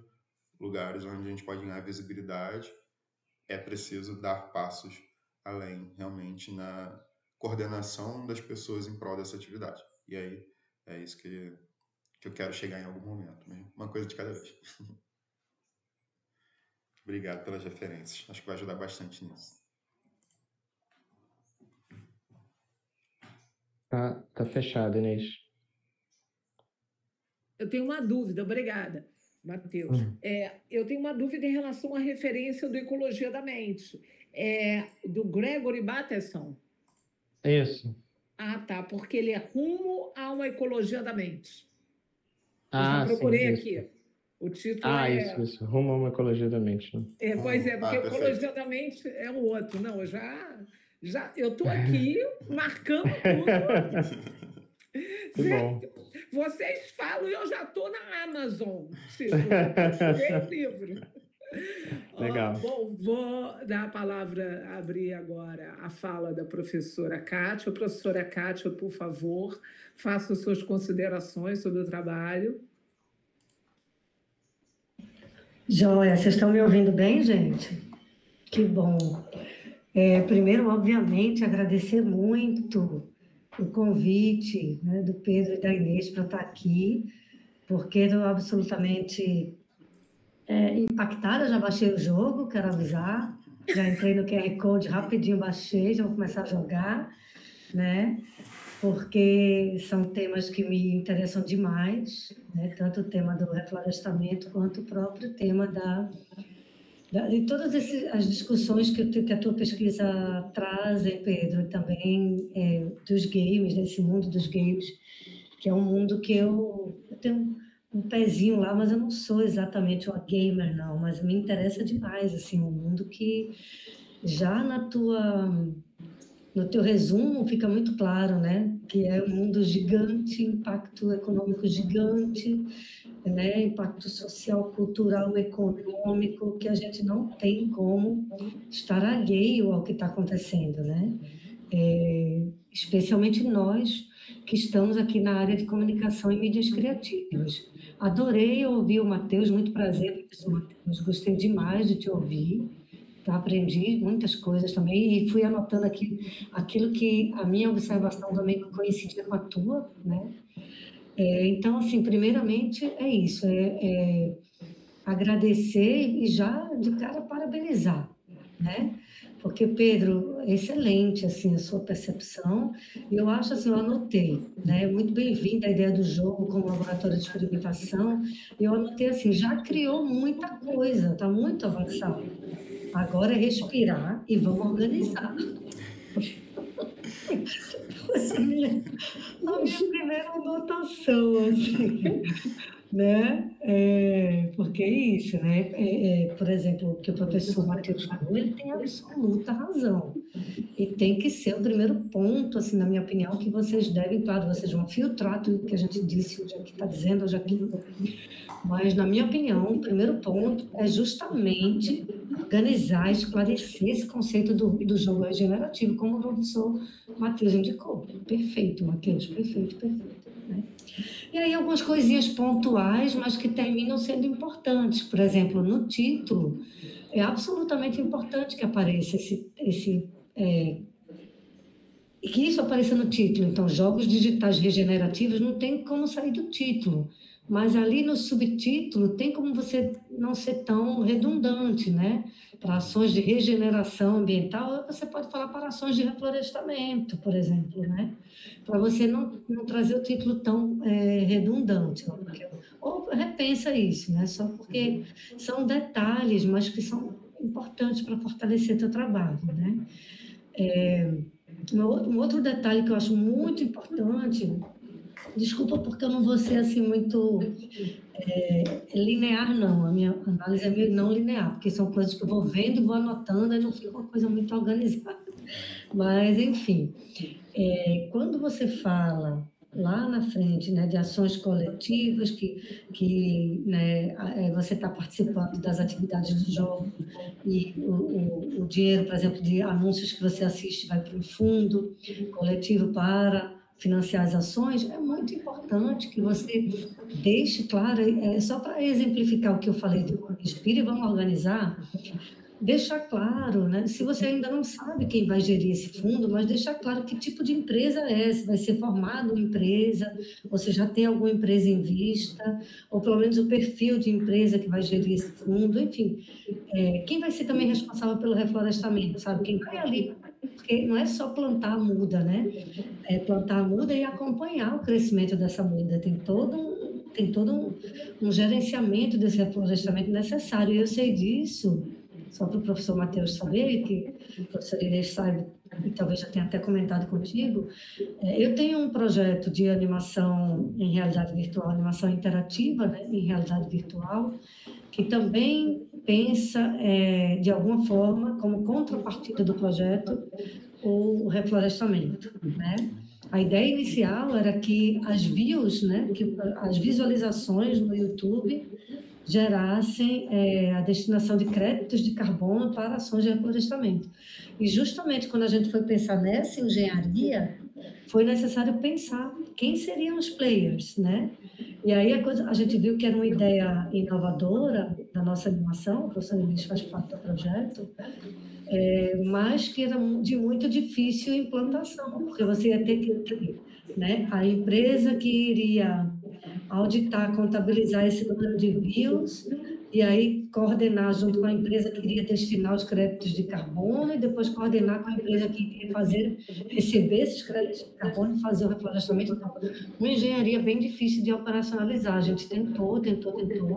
lugares onde a gente pode ganhar visibilidade, é preciso dar passos além, realmente, na coordenação das pessoas em prol dessa atividade. E aí é isso que eu quero chegar em algum momento, né? Uma coisa de cada vez. Obrigado pelas referências. Acho que vai ajudar bastante nisso. Tá fechado, Inês. Eu tenho uma dúvida, obrigada, Matheus. Eu tenho uma dúvida em relação à referência do Ecologia da Mente, do Gregory Bateson. Isso. Ah, tá, porque ele é rumo a uma ecologia da mente. Eu já Sim, procurei isso. aqui. O título é... Isso. Rumo a uma ecologia da mente, né? Pois é, porque ecologia perfeito. da mente é o outro. Não, eu estou aqui marcando tudo. Que bom. Vocês falam e eu já estou na Amazon. Tipo, já procurei o livro. Legal. Bom, vou dar a palavra, abrir agora a fala da professora Kátia. Professora Kátia, por favor, faça suas considerações sobre o trabalho. Joia, vocês estão me ouvindo bem, gente? Que bom. Primeiro, obviamente, agradecer muito o convite, né, do Pedro e da Inês para estar aqui, porque estou absolutamente impactada. Já baixei o jogo, quero avisar. Já entrei no QR Code rapidinho, baixei, já vou começar a jogar, né? Porque são temas que me interessam demais, né? Tanto o tema do reflorestamento quanto o próprio tema de todas as discussões que a tua pesquisa traz, Pedro, e também dos games, desse mundo dos games, que é um mundo que eu tenho um pezinho lá, mas eu não sou exatamente uma gamer, não, mas me interessa demais, assim, um mundo que já no teu resumo fica muito claro, né? Que é um mundo gigante, impacto econômico gigante, né? Impacto social, cultural, econômico, que a gente não tem como estar alheio ao que está acontecendo, né? Especialmente nós que estamos aqui na área de comunicação e mídias criativas. Adorei ouvir o Matheus, muito prazer, professor Matheus, gostei demais de te ouvir. Tá, aprendi muitas coisas também e fui anotando aqui aquilo que a minha observação também coincidia com a tua, né? Então, assim, primeiramente é isso, agradecer e já de cara parabenizar, né? Porque, Pedro, é excelente, assim, a sua percepção, e eu acho, assim, eu anotei, né? Muito bem-vinda a ideia do jogo como laboratório de experimentação, e eu anotei, assim, já criou muita coisa, está muito avançado. Agora é respirar e vamos organizar. A minha primeira anotação, assim, né? Porque é isso, né? Por exemplo, o que o professor Matheus falou, ele tem absoluta razão. E tem que ser o primeiro ponto, assim, na minha opinião, que vocês devem, claro, vocês vão filtrar tudo que a gente disse, hoje aqui está dizendo, hoje aquilo. Mas, na minha opinião, o primeiro ponto é justamente organizar, esclarecer esse conceito do jogo regenerativo, como o professor Matheus indicou. Perfeito, Matheus, perfeito. Né? E aí algumas coisinhas pontuais, mas que terminam sendo importantes. Por exemplo, no título, é absolutamente importante que apareça que isso apareça no título. Então, jogos digitais regenerativos não tem como sair do título, mas ali no subtítulo tem como você não ser tão redundante, né? Para ações de regeneração ambiental, você pode falar para ações de reflorestamento, por exemplo, né? Para você não trazer o título tão redundante. Ou repensa isso, né? Só porque são detalhes, mas que são importantes para fortalecer teu trabalho, né? Um outro detalhe que eu acho muito importante, desculpa porque eu não vou ser assim muito linear, não. A minha análise é meio não linear, porque são coisas que eu vou vendo e vou anotando, e não fica uma coisa muito organizada. Mas, enfim, quando você fala lá na frente, né, de ações coletivas, que né, você está participando das atividades do jogo e o dinheiro, por exemplo, de anúncios que você assiste vai para um fundo coletivo para financiar as ações, é muito importante que você deixe claro, só para exemplificar o que eu falei do Inspire, vamos organizar, deixar claro, né? Se você ainda não sabe quem vai gerir esse fundo, mas deixar claro que tipo de empresa é, se vai ser formada uma empresa, ou se já tem alguma empresa em vista, ou pelo menos o perfil de empresa que vai gerir esse fundo, enfim. Quem vai ser também responsável pelo reflorestamento, sabe? Quem vai ali, porque não é só plantar a muda, né? É plantar a muda e acompanhar o crescimento dessa muda, tem todo um gerenciamento desse reflorestamento necessário, e eu sei disso. Só para o professor Matheus saber, que o professor Inês sabe, e talvez já tenha até comentado contigo, eu tenho um projeto de animação em realidade virtual, animação interativa, né, em realidade virtual, que também pensa, de alguma forma, como contrapartida do projeto, o reflorestamento, né? A ideia inicial era que as views, né, que as visualizações no YouTube gerassem a destinação de créditos de carbono para ações de reflorestamento. E justamente quando a gente foi pensar nessa engenharia, foi necessário pensar quem seriam os players, né? E aí a gente viu que era uma ideia inovadora da nossa animação, o professor Luiz faz parte do projeto, mas que era de muito difícil implantação, porque você ia ter que ter, né, a empresa que iria auditar, contabilizar esse número de views, e aí coordenar junto com a empresa que iria destinar os créditos de carbono, e depois coordenar com a empresa que iria receber esses créditos de carbono e fazer o reflorestamento. Então, uma engenharia bem difícil de operacionalizar. A gente tentou,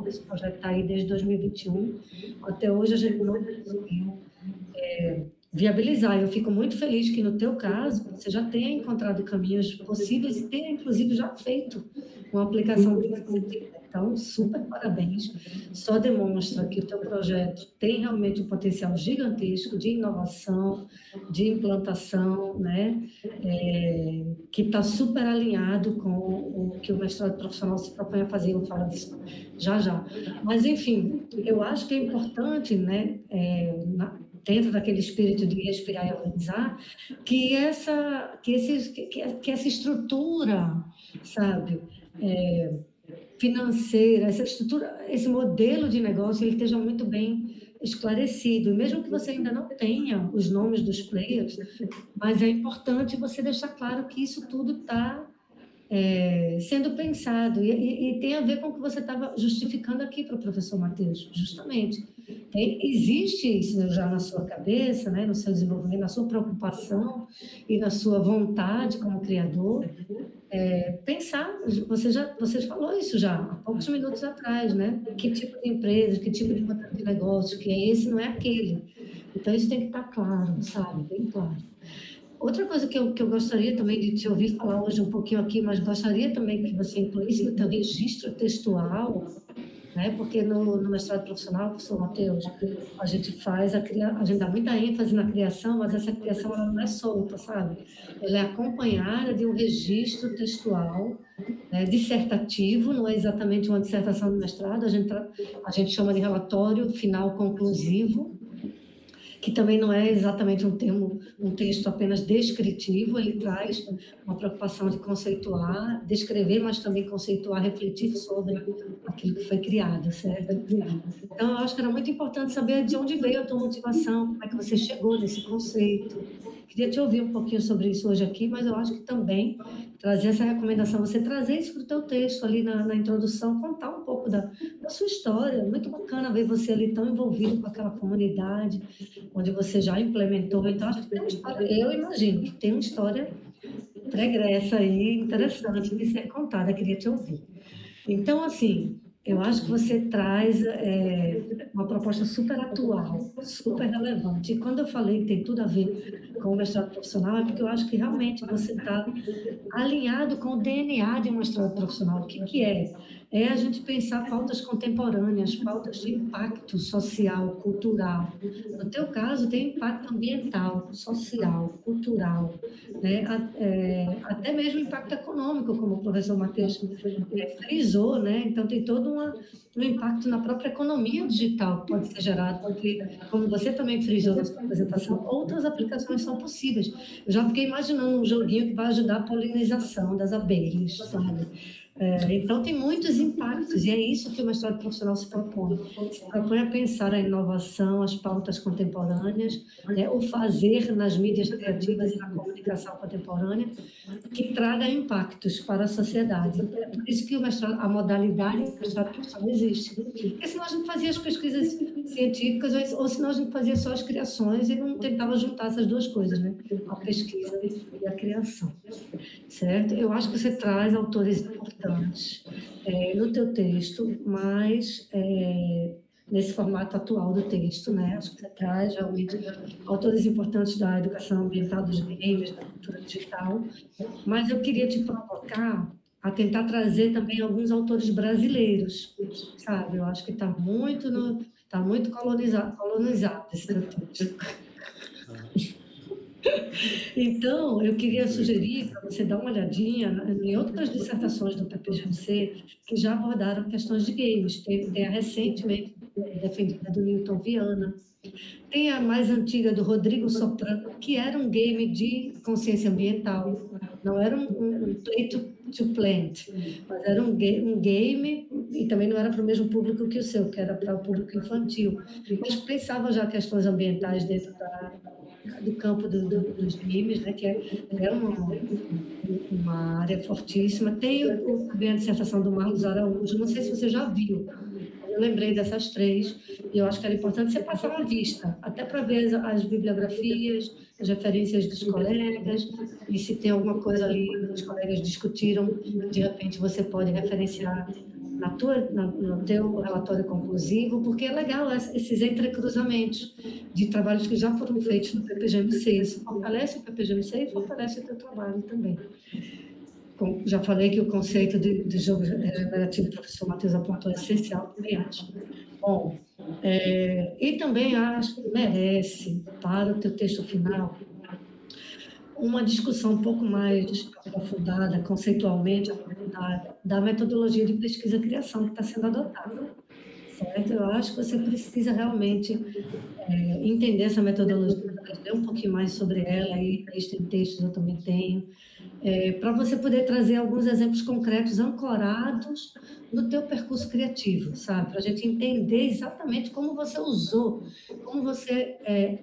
esse projeto está aí desde 2021, até hoje a gente não conseguiu viabilizar. Eu fico muito feliz que, no teu caso, você já tenha encontrado caminhos possíveis e tenha, inclusive, já feito uma aplicação de então, super parabéns. Só demonstra que o teu projeto tem realmente um potencial gigantesco de inovação, de implantação, né? Que está super alinhado com o que o mestrado profissional se propõe a fazer. Eu falo disso já. Mas, enfim, eu acho que é importante, né? Dentro daquele espírito de respirar e organizar, que essa estrutura, sabe, financeira, essa estrutura, esse modelo de negócio, ele esteja muito bem esclarecido, e mesmo que você ainda não tenha os nomes dos players, mas é importante você deixar claro que isso tudo está sendo pensado, e tem a ver com o que você estava justificando aqui para o professor Matheus, justamente. Existe isso já na sua cabeça, né, no seu desenvolvimento, na sua preocupação e na sua vontade como criador, pensar, você falou isso já há poucos minutos atrás, né? Que tipo de empresa, que tipo de modelo de negócio, que é esse, não é aquele. Então, isso tem que estar claro, sabe? Bem claro. Outra coisa que eu gostaria também de te ouvir falar hoje um pouquinho aqui, mas gostaria também que você incluísse no teu registro textual, né? Porque no mestrado profissional, professor Matheus, a gente dá muita ênfase na criação, mas essa criação ela não é solta, sabe? Ela é acompanhada de um registro textual, né, dissertativo, não é exatamente uma dissertação de mestrado, a gente chama de relatório final conclusivo, que também não é exatamente um texto apenas descritivo, ele traz uma preocupação de conceituar, descrever, mas também conceituar, refletir sobre aquilo que foi criado, certo? Então, eu acho que era muito importante saber de onde veio a tua motivação, como é que você chegou nesse conceito, que queria te ouvir um pouquinho sobre isso hoje aqui, mas eu acho que também trazer essa recomendação, você trazer isso para o teu texto ali na introdução, contar um pouco da sua história. Muito bacana ver você ali tão envolvido com aquela comunidade, onde você já implementou. Então, acho que tem uma história, eu imagino que tem uma história pregressa aí, interessante de ser contada, queria te ouvir. Então, assim, eu acho que você traz uma proposta super atual, super relevante. E quando eu falei que tem tudo a ver com o mestrado profissional, é porque eu acho que realmente você está alinhado com o DNA de um mestrado profissional. O que que é? É a gente pensar pautas contemporâneas, pautas de impacto social, cultural. No teu caso, tem impacto ambiental, social, cultural, né? Até mesmo impacto econômico, como o professor Matheus frisou, né? Então, tem todo um impacto na própria economia digital que pode ser gerado, porque, como você também frisou na sua apresentação, outras aplicações são possíveis. Eu já fiquei imaginando um joguinho que vai ajudar a polinização das abelhas, sabe? Então, tem muitos impactos, e é isso que o mestrado profissional se propõe. Se propõe a pensar a inovação, as pautas contemporâneas, né, o fazer nas mídias criativas e na comunicação contemporânea, que traga impactos para a sociedade. É por isso que a modalidade do mestrado profissional existe. Porque senão a gente fazia as pesquisas científicas, ou senão a gente fazia só as criações e não tentava juntar essas duas coisas, né? A pesquisa e a criação. Certo? Eu acho que você traz autores importantes no teu texto, mas nesse formato atual do texto, né? Acho que você traz realmente autores importantes da educação ambiental, dos games, da cultura digital, mas eu queria te provocar a tentar trazer também alguns autores brasileiros, sabe? Eu acho que está muito colonizado esse teu texto. Então, eu queria sugerir para você dar uma olhadinha em outras dissertações do PPGMC que já abordaram questões de games. Tem a recentemente defendida do Newton Viana, tem a mais antiga do Rodrigo Soprano, que era um game de consciência ambiental. Não era um play to plant, mas era um game, e também não era para o mesmo público que o seu, que era para o público infantil. Mas pensava já questões ambientais dentro do campo dos games, né, que é uma área fortíssima. Tem também a dissertação do Marcos Araújo, não sei se você já viu. Eu lembrei dessas três, e eu acho que era importante você passar uma vista, até para ver as bibliografias, as referências dos colegas, e se tem alguma coisa ali que os colegas discutiram, de repente você pode referenciar no teu relatório conclusivo, porque é legal esses entrecruzamentos de trabalhos que já foram feitos no PPGMC. Isso fortalece o PPGMC e fortalece o teu trabalho também. Já falei que o conceito de jogo regenerativo, o professor Matheus apontou, é essencial, também acho. Bom, e também acho que merece, para o teu texto final, uma discussão um pouco mais aprofundada, conceitualmente aprofundada, da metodologia de pesquisa-criação que está sendo adotada. Certo? Eu acho que você precisa realmente entender essa metodologia, ler um pouquinho mais sobre ela, e tem textos, eu também tenho, para você poder trazer alguns exemplos concretos ancorados no teu percurso criativo, sabe? Para a gente entender exatamente como você usou, como você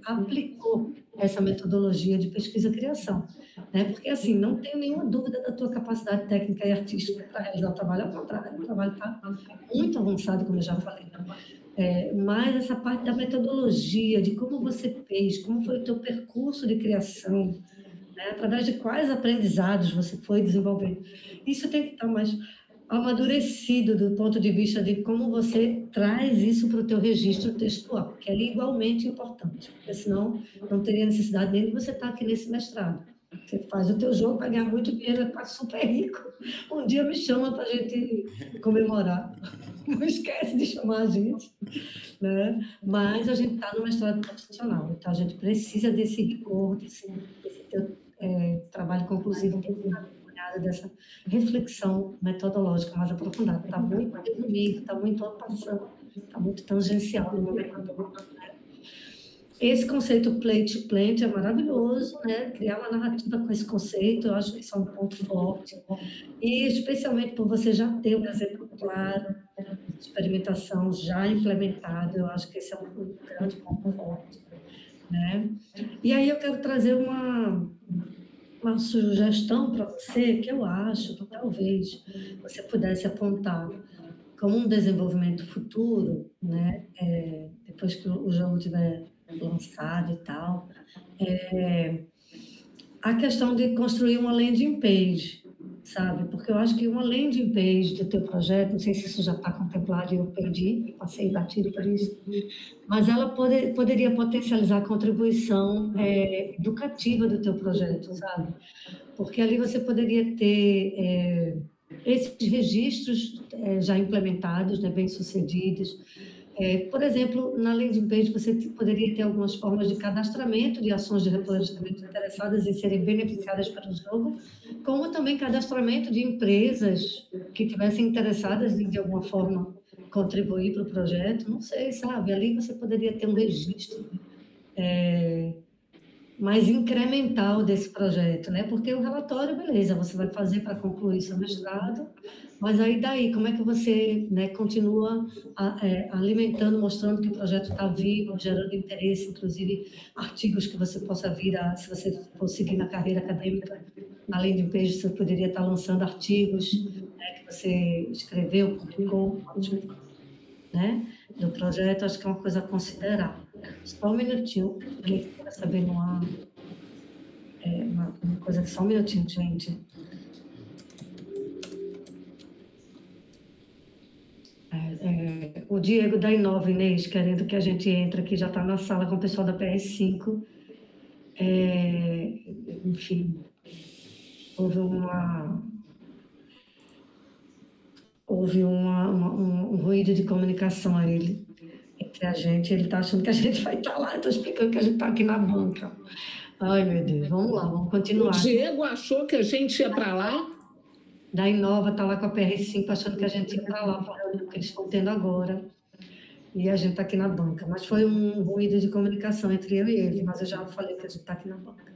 aplicou essa metodologia de pesquisa-criação, né? Porque, assim, não tenho nenhuma dúvida da tua capacidade técnica e artística para realizar o trabalho, ao contrário, o trabalho está muito avançado, como eu já falei. Mas essa parte da metodologia, de como você fez, como foi o teu percurso de criação, né? Através de quais aprendizados você foi desenvolvendo. Isso tem que estar mais amadurecido do ponto de vista de como você traz isso para o teu registro textual, que é igualmente importante, porque senão não teria necessidade nem de você estar aqui nesse mestrado. Você faz o teu jogo, vai ganhar muito dinheiro, vai ficar super rico. Um dia me chama para a gente comemorar. Não esquece de chamar a gente, né? Mas a gente está no mestrado profissional, então a gente precisa desse rigor, desse teu trabalho conclusivo, acompanhado dessa reflexão metodológica mais aprofundada. Está muito resumido, está muito passando, está muito tangencial no momento. Esse conceito play to plant é maravilhoso, né? Criar uma narrativa com esse conceito, eu acho que isso é um ponto forte. E especialmente por você já ter um exemplo claro de experimentação já implementado, eu acho que esse é um grande ponto forte. né? E aí eu quero trazer uma sugestão para você que eu acho que talvez você pudesse apontar como um desenvolvimento futuro, né? Depois que o jogo tiver lançado e tal, a questão de construir uma landing page, sabe? Porque eu acho que uma landing page do teu projeto, não sei se isso já está contemplado e eu perdi, passei batido por isso, mas ela poderia potencializar a contribuição educativa do teu projeto, sabe? Porque ali você poderia ter esses registros já implementados, né, bem-sucedidos. Por exemplo, na landing page você poderia ter algumas formas de cadastramento de ações de reflorestamento interessadas em serem beneficiadas pelo jogo, como também cadastramento de empresas que tivessem interessadas em, de alguma forma, contribuir para o projeto. Não sei, sabe? Ali você poderia ter um registro mais incremental desse projeto, né? Porque o relatório, beleza, você vai fazer para concluir seu mestrado, mas aí daí, como é que você, né, continua alimentando, mostrando que o projeto está vivo, gerando interesse, inclusive artigos que você possa vir a, se você for seguir na carreira acadêmica, além de page, você poderia estar lançando artigos, né, que você escreveu, publicou, né, do projeto. Acho que é uma coisa a considerar. Só um minutinho, quem quer saber uma coisa aqui, só um minutinho, gente. O Diego da Inova, Inês, querendo que a gente entre aqui, já está na sala com o pessoal da PS5. Enfim, houve um ruído de comunicação a ele, entre a gente. Ele está achando que a gente vai estar lá, estou explicando que a gente está aqui na banca. Ai, meu Deus, vamos lá, vamos continuar. O Diego achou que a gente ia para lá? Da Inova está lá com a PR5, achando que a gente ia para lá, para a reunião que eles estão tendo agora. E a gente está aqui na banca. Mas foi um ruído de comunicação entre eu e ele, mas eu já falei que a gente está aqui na banca.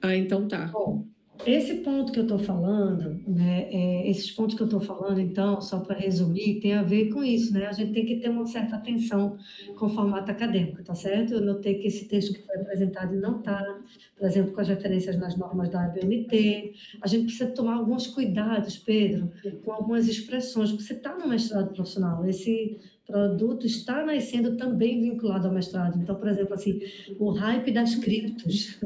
Ah, então tá. Bom, esse ponto que eu estou falando, né, esses pontos que eu estou falando, então, só para resumir, tem a ver com isso, né? A gente tem que ter uma certa atenção com o formato acadêmico, tá certo? Eu notei que esse texto que foi apresentado não está, por exemplo, com as referências nas normas da ABNT. A gente precisa tomar alguns cuidados, Pedro, com algumas expressões, porque você está no mestrado profissional, esse produto está nascendo também vinculado ao mestrado. Então, por exemplo, assim, o hype das criptos.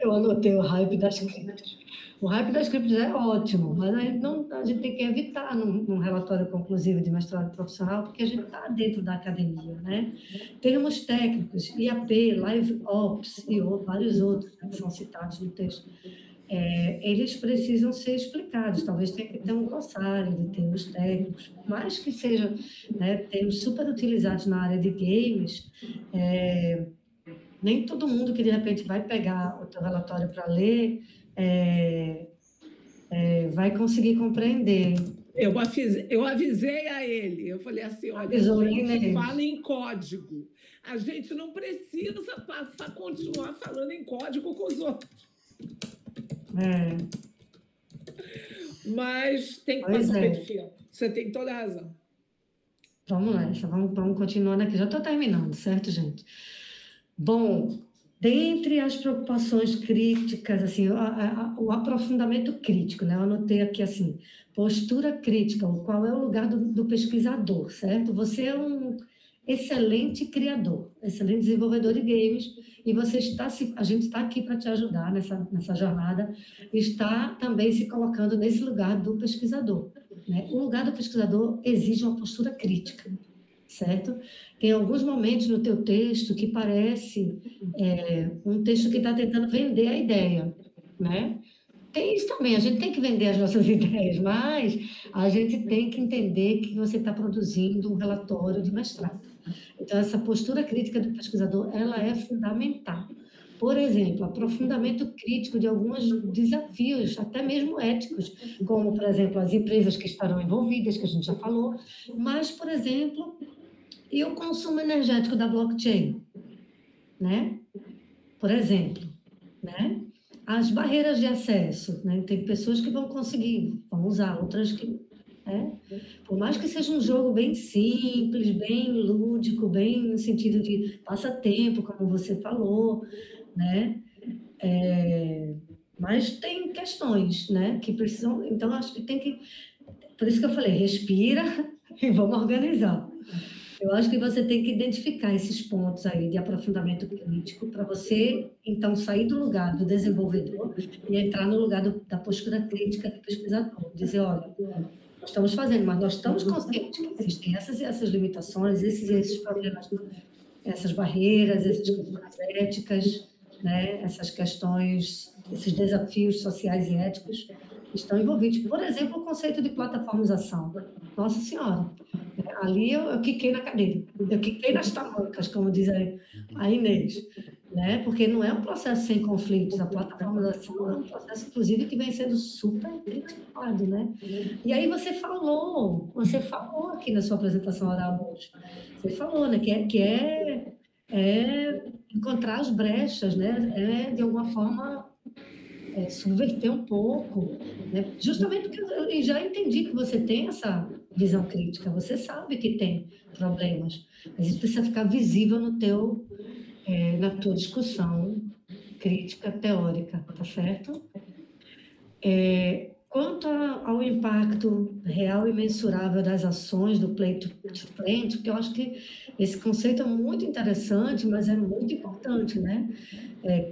Eu anotei o hype das criptos. O hype das criptos é ótimo, mas a gente tem que evitar num relatório conclusivo de mestrado profissional, porque a gente está dentro da academia, né? Termos técnicos, IAP, Live Ops e vários outros, né, que são citados no texto, eles precisam ser explicados. Talvez tenha que ter um glossário de termos técnicos, por mais que sejam, né, termos super utilizados na área de games. Nem todo mundo que, de repente, vai pegar o teu relatório para ler vai conseguir compreender. Eu avisei a ele, eu falei assim, olha, a gente fala em código, a gente não precisa continuar falando em código com os outros. Mas tem que passar peito fino. Você tem toda a razão. Vamos nessa, vamos continuando aqui. Já estou terminando, certo, gente? Bom, dentre as preocupações críticas, assim, o aprofundamento crítico, né? Eu anotei aqui assim, postura crítica, qual é o lugar do pesquisador, certo? Você é um excelente criador, excelente desenvolvedor de games, e a gente está aqui para te ajudar nessa jornada, está também se colocando nesse lugar do pesquisador, né? O lugar do pesquisador exige uma postura crítica, certo? Tem alguns momentos no teu texto que parece um texto que está tentando vender a ideia, né? Tem isso também, a gente tem que vender as nossas ideias, mas a gente tem que entender que você está produzindo um relatório de mestrado. Então, essa postura crítica do pesquisador, ela é fundamental. Por exemplo, aprofundamento crítico de alguns desafios, até mesmo éticos, como, por exemplo, as empresas que estarão envolvidas, que a gente já falou, mas, por exemplo, e o consumo energético da blockchain, né? Por exemplo, né? As barreiras de acesso, né? Tem pessoas que vão conseguir, vão usar, outras que né? Por mais que seja um jogo bem simples, bem lúdico, bem no sentido de passatempo, como você falou, né? Mas tem questões, né, que precisam. Então, acho que tem que. Por isso que eu falei, respira e vamos organizar. Eu acho que você tem que identificar esses pontos aí de aprofundamento crítico para você, então, sair do lugar do desenvolvedor e entrar no lugar da postura crítica do pesquisador. Dizer, olha, nós estamos fazendo, mas nós estamos conscientes que existem essas e essas limitações, esses problemas, essas barreiras, essas questões éticas, né? Essas questões, esses desafios sociais e éticos que estão envolvidos. Por exemplo, o conceito de plataformização. Nossa Senhora, ali eu quiquei na cadeira, eu quiquei nas tamancas, como diz a Inês, né? Porque não é um processo sem conflitos, a plataformização é um processo, inclusive, que vem sendo super criticado, né? E aí você falou aqui na sua apresentação oral hoje, você falou, né, que é encontrar as brechas, né? De alguma forma subverter um pouco, né? Justamente porque eu já entendi que você tem essa visão crítica, você sabe que tem problemas, mas isso precisa ficar visível na tua discussão crítica teórica, tá certo? Quanto ao impacto real e mensurável das ações do play to plant, porque eu acho que esse conceito é muito interessante, mas é muito importante, né?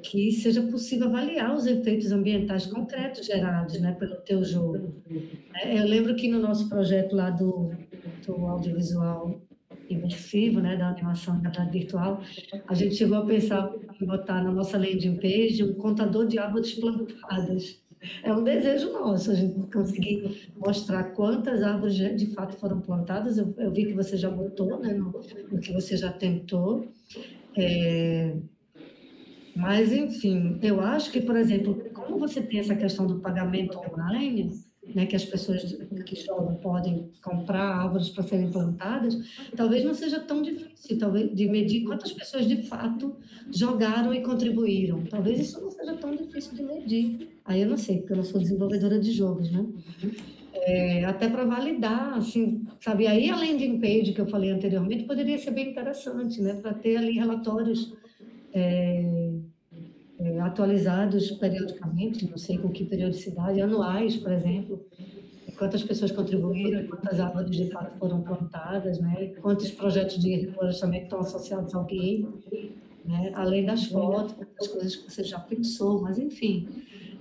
Que seja possível avaliar os efeitos ambientais concretos gerados, né, pelo teu jogo. Eu lembro que no nosso projeto lá do audiovisual imersivo, né, da animação em realidade virtual, a gente chegou a pensar em botar na nossa landing page um contador de árvores plantadas. É um desejo nosso, a gente conseguir mostrar quantas árvores de fato foram plantadas. Eu vi que você já botou, né, no que você já tentou. Mas, enfim, eu acho que, por exemplo, como você tem essa questão do pagamento online, né, que as pessoas que jogam podem comprar árvores para serem plantadas, talvez não seja tão difícil talvez, de medir quantas pessoas de fato jogaram e contribuíram. Talvez isso não seja tão difícil de medir. Aí eu não sei, porque eu não sou desenvolvedora de jogos, né? Até para validar, assim, sabe? Aí a landing page que eu falei anteriormente poderia ser bem interessante, né? Para ter ali relatórios atualizados periodicamente, não sei com que periodicidade, anuais, por exemplo, quantas pessoas contribuíram, quantas árvores de fato foram plantadas, né? Quantos projetos de reflorestamento estão associados ao game, né? Além das fotos, das coisas que você já pensou, mas enfim,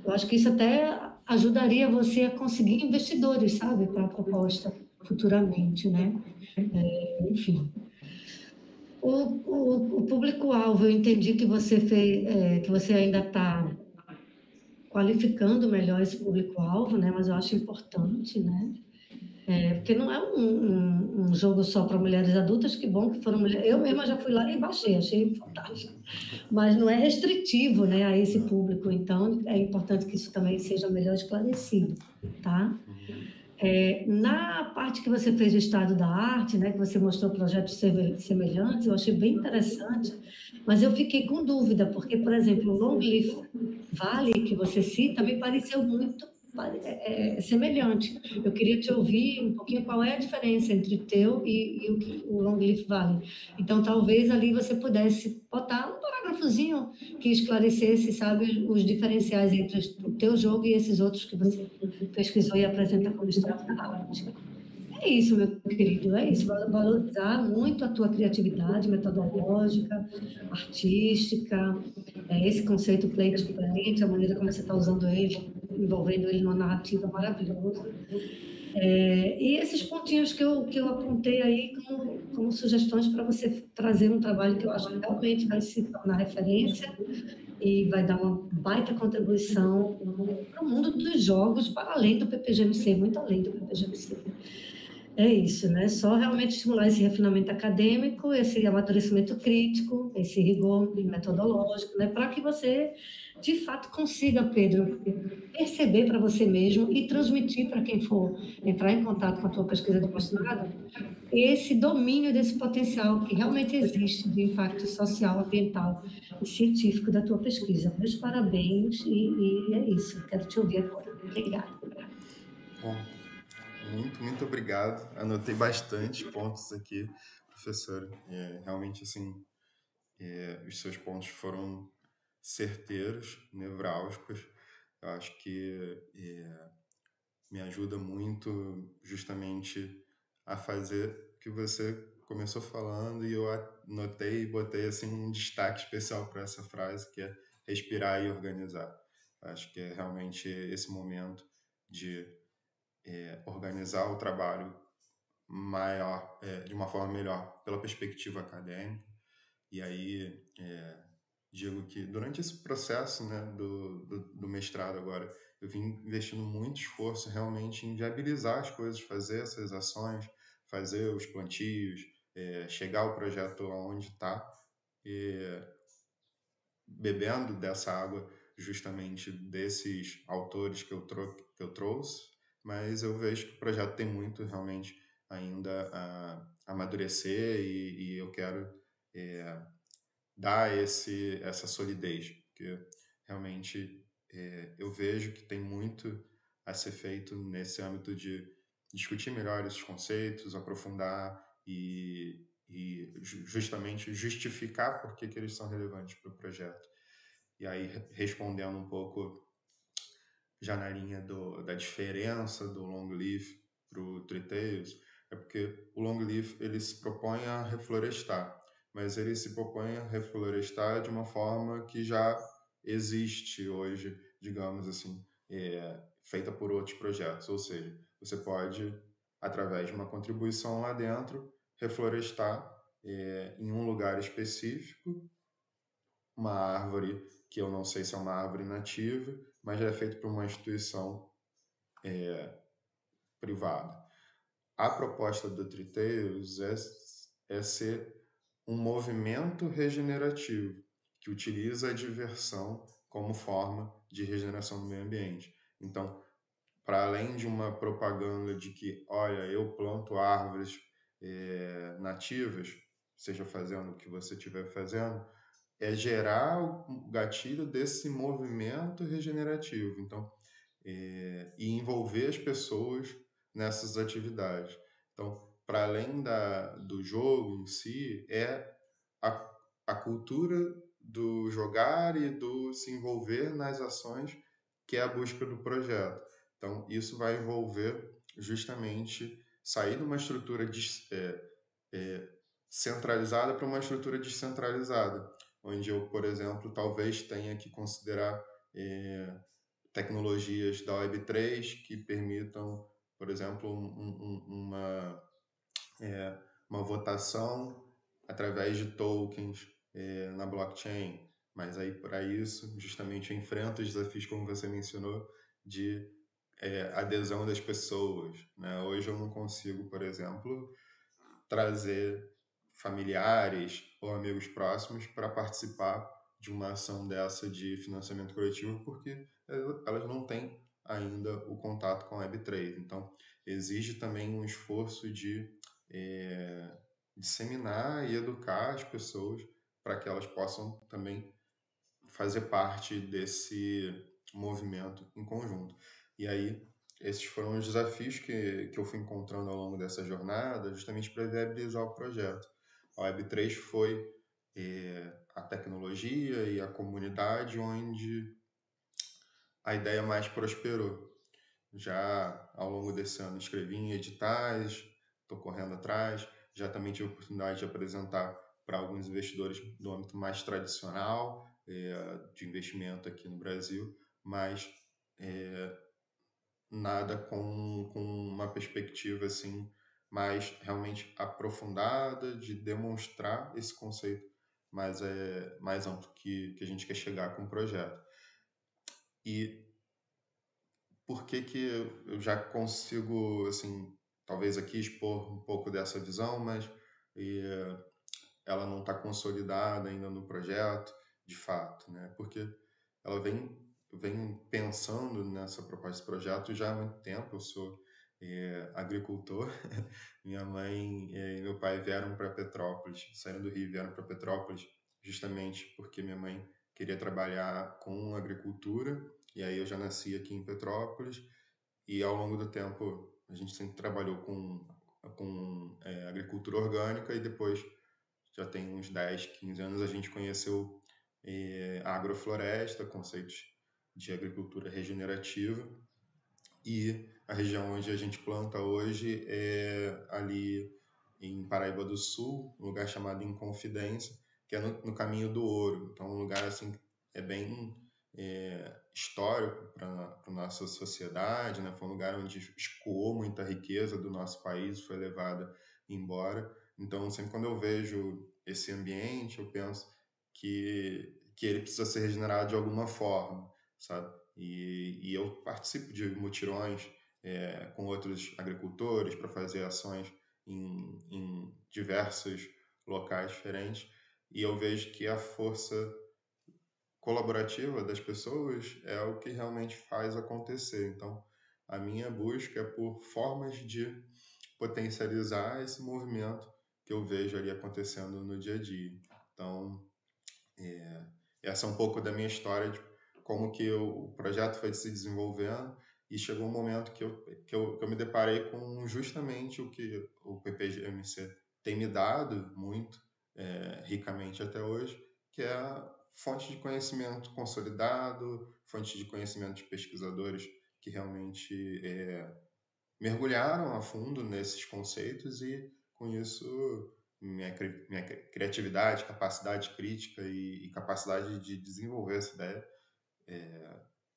eu acho que isso até ajudaria você a conseguir investidores, sabe, para a proposta futuramente, né? Enfim. O público-alvo, eu entendi que você fez, que você ainda está qualificando melhor esse público-alvo, né? Mas eu acho importante, né? Porque não é um jogo só para mulheres adultas, que bom que foram mulheres. Eu mesma já fui lá e baixei, achei fantástico. Mas não é restritivo, né, a esse público, então é importante que isso também seja melhor esclarecido, tá? Na parte que você fez o estado da arte, né, que você mostrou projetos semelhantes, eu achei bem interessante, mas eu fiquei com dúvida, porque, por exemplo, o Longleaf Valley, que você cita, me pareceu muito semelhante. Eu queria te ouvir um pouquinho qual é a diferença entre o teu e o Longleaf Valley. Então, talvez ali você pudesse botar um parágrafozinho que esclarecesse, sabe, os diferenciais entre o teu jogo e esses outros que você pesquisou e apresenta como estado da arte. É isso, meu querido, é isso. Valorizar muito a tua criatividade metodológica, artística, esse conceito play to plant, a maneira como você está usando ele, envolvendo ele numa narrativa maravilhosa. E esses pontinhos que eu apontei aí como sugestões para você trazer um trabalho que eu acho que realmente vai se tornar referência e vai dar uma baita contribuição para o mundo dos jogos, para além do PPGMC, muito além do PPGMC. É isso, né? Só realmente estimular esse refinamento acadêmico, esse amadurecimento crítico, esse rigor metodológico, né? Para que você, de fato, consiga, Pedro, perceber para você mesmo e transmitir para quem for entrar em contato com a tua pesquisa de mestrado esse domínio desse potencial que realmente existe de impacto social, ambiental e científico da tua pesquisa. Meus parabéns e é isso. Quero te ouvir agora. Obrigada. Bom, muito obrigado. Anotei bastante pontos aqui, professora. Realmente, assim, os seus pontos foram certeiros, nevrálgicos. Eu acho que me ajuda muito justamente a fazer o que você começou falando e eu anotei e botei assim um destaque especial para essa frase que é respirar e organizar. Acho que é realmente esse momento de organizar o trabalho maior, de uma forma melhor pela perspectiva acadêmica. E aí digo que durante esse processo, né, do mestrado agora, eu vim investindo muito esforço realmente em viabilizar as coisas, fazer essas ações, fazer os plantios, chegar o projeto aonde está, bebendo dessa água justamente desses autores que eu trouxe, mas eu vejo que o projeto tem muito realmente ainda a amadurecer e eu quero dar essa solidez, porque realmente eu vejo que tem muito a ser feito nesse âmbito de discutir melhor esses conceitos, aprofundar e justamente justificar por que eles são relevantes para o projeto. E aí, respondendo um pouco já na linha da diferença do Longleaf para o Three Tales, é porque o Longleaf ele se propõe a reflorestar, mas ele se propõe a reflorestar de uma forma que já existe hoje, digamos assim, feita por outros projetos. Ou seja, você pode, através de uma contribuição lá dentro, reflorestar em um lugar específico uma árvore que eu não sei se é uma árvore nativa, mas já é feito por uma instituição privada. A proposta do Triteiros é ser um movimento regenerativo que utiliza a diversão como forma de regeneração do meio ambiente. Então, para além de uma propaganda de que, olha, eu planto árvores nativas, seja fazendo o que você estiver fazendo, é gerar o gatilho desse movimento regenerativo. Então, e envolver as pessoas nessas atividades. Então, para além do jogo em si, é a cultura do jogar e do se envolver nas ações, que é a busca do projeto. Então, isso vai envolver justamente sair de uma estrutura centralizada para uma estrutura descentralizada, onde eu, por exemplo, talvez tenha que considerar tecnologias da Web3 que permitam, por exemplo, uma votação através de tokens na blockchain. Mas aí, para isso, justamente eu enfrento os desafios, como você mencionou, de adesão das pessoas. Né? Hoje eu não consigo, por exemplo, trazer familiares ou amigos próximos para participar de uma ação dessa de financiamento coletivo, porque elas não têm ainda o contato com a Web3. Então, exige também um esforço de disseminar e educar as pessoas para que elas possam também fazer parte desse movimento em conjunto. E aí, esses foram os desafios que eu fui encontrando ao longo dessa jornada, justamente para viabilizar o projeto. A Web3 foi a tecnologia e a comunidade onde a ideia mais prosperou. Já ao longo desse ano escrevi em editais, estou correndo atrás, já também tive a oportunidade de apresentar para alguns investidores do âmbito mais tradicional de investimento aqui no Brasil, mas nada com uma perspectiva assim mais realmente aprofundada de demonstrar esse conceito mais amplo que a gente quer chegar com o projeto. E por que eu já consigo, assim, talvez aqui expor um pouco dessa visão, mas ela não está consolidada ainda no projeto, de fato, né? Porque ela vem pensando nessa proposta de projeto já há muito tempo. Eu sou agricultor, minha mãe e meu pai vieram para Petrópolis, saíram do Rio e vieram para Petrópolis justamente porque minha mãe queria trabalhar com agricultura, e aí eu já nasci aqui em Petrópolis, e ao longo do tempo a gente sempre trabalhou com agricultura orgânica e depois, já tem uns 10, 15 anos, a gente conheceu a agrofloresta, conceitos de agricultura regenerativa, e a região onde a gente planta hoje é ali em Paraíba do Sul, um lugar chamado Inconfidência, que é no Caminho do Ouro. Então, um lugar assim é bem histórico para a nossa sociedade, né? Foi um lugar onde escoou muita riqueza do nosso país, foi levada embora. Então, sempre quando eu vejo esse ambiente, eu penso que ele precisa ser regenerado de alguma forma, sabe? E eu participo de mutirões com outros agricultores para fazer ações em diversos locais diferentes, e eu vejo que a força colaborativa das pessoas é o que realmente faz acontecer. Então, a minha busca é por formas de potencializar esse movimento que eu vejo ali acontecendo no dia a dia. Então, essa é um pouco da minha história de como que o projeto foi se desenvolvendo, e chegou um momento que eu me deparei com justamente o que o PPGMC tem me dado muito ricamente até hoje, que é a fonte de conhecimento consolidado, fonte de conhecimento de pesquisadores que realmente mergulharam a fundo nesses conceitos, e com isso minha criatividade, capacidade crítica e capacidade de desenvolver essa ideia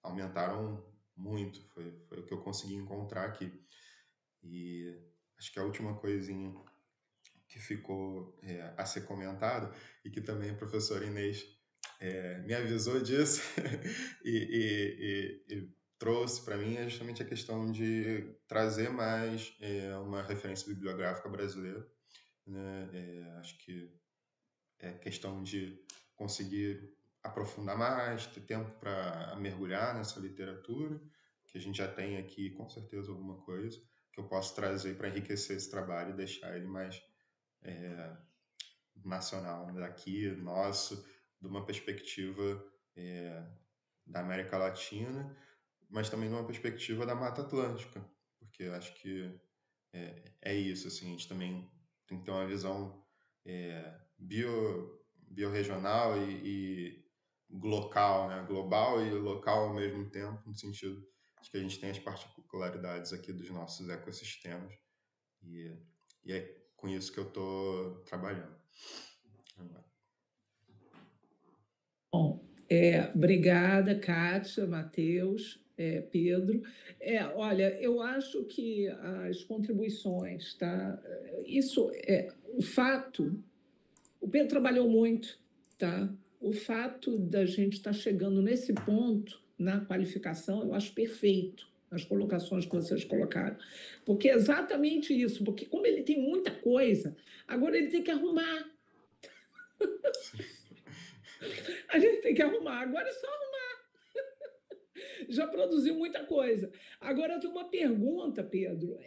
aumentaram muito. Foi o que eu consegui encontrar aqui. E acho que a última coisinha que ficou a ser comentada, e que também a professora Inês me avisou disso e trouxe para mim, é justamente a questão de trazer mais uma referência bibliográfica brasileira, né? Acho que é questão de conseguir aprofundar mais, ter tempo para mergulhar nessa literatura, que a gente já tem aqui, com certeza, alguma coisa que eu posso trazer para enriquecer esse trabalho e deixar ele mais nacional, daqui, nosso, de uma perspectiva da América Latina, mas também de uma perspectiva da Mata Atlântica, porque acho que é isso, assim, a gente também tem que ter uma visão biorregional e local, né? Global e local ao mesmo tempo, no sentido de que a gente tem as particularidades aqui dos nossos ecossistemas, e, e é com isso que eu estou trabalhando. Bom, obrigada, Kátia, Matheus, Pedro. Olha, eu acho que as contribuições, tá? Isso o fato. O Pedro trabalhou muito, tá? O fato da gente estar chegando nesse ponto na qualificação, eu acho perfeito as colocações que vocês colocaram, porque é exatamente isso. Porque como ele tem muita coisa, agora ele tem que arrumar. A gente tem que arrumar. Agora é só arrumar. Já produziu muita coisa. Agora eu tenho uma pergunta, Pedro.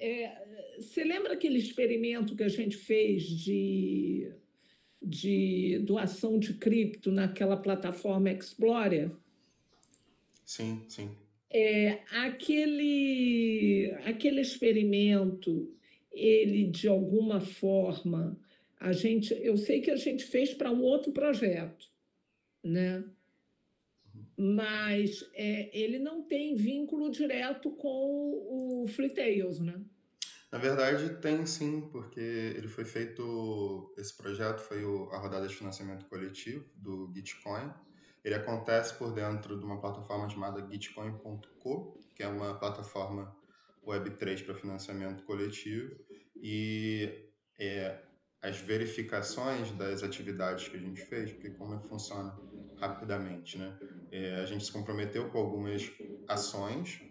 Você lembra aquele experimento que a gente fez de doação de cripto naquela plataforma Explorer? Sim, sim. Aquele experimento, ele de alguma forma, eu sei que a gente fez para um outro projeto, né? Mas ele não tem vínculo direto com o Freetails, né? Na verdade, tem sim, porque ele foi feito. Esse projeto foi a rodada de financiamento coletivo do Gitcoin. Ele acontece por dentro de uma plataforma chamada gitcoin.co, que é uma plataforma Web3 para financiamento coletivo. E as verificações das atividades que a gente fez, porque como é que funciona rapidamente, né? A gente se comprometeu com algumas ações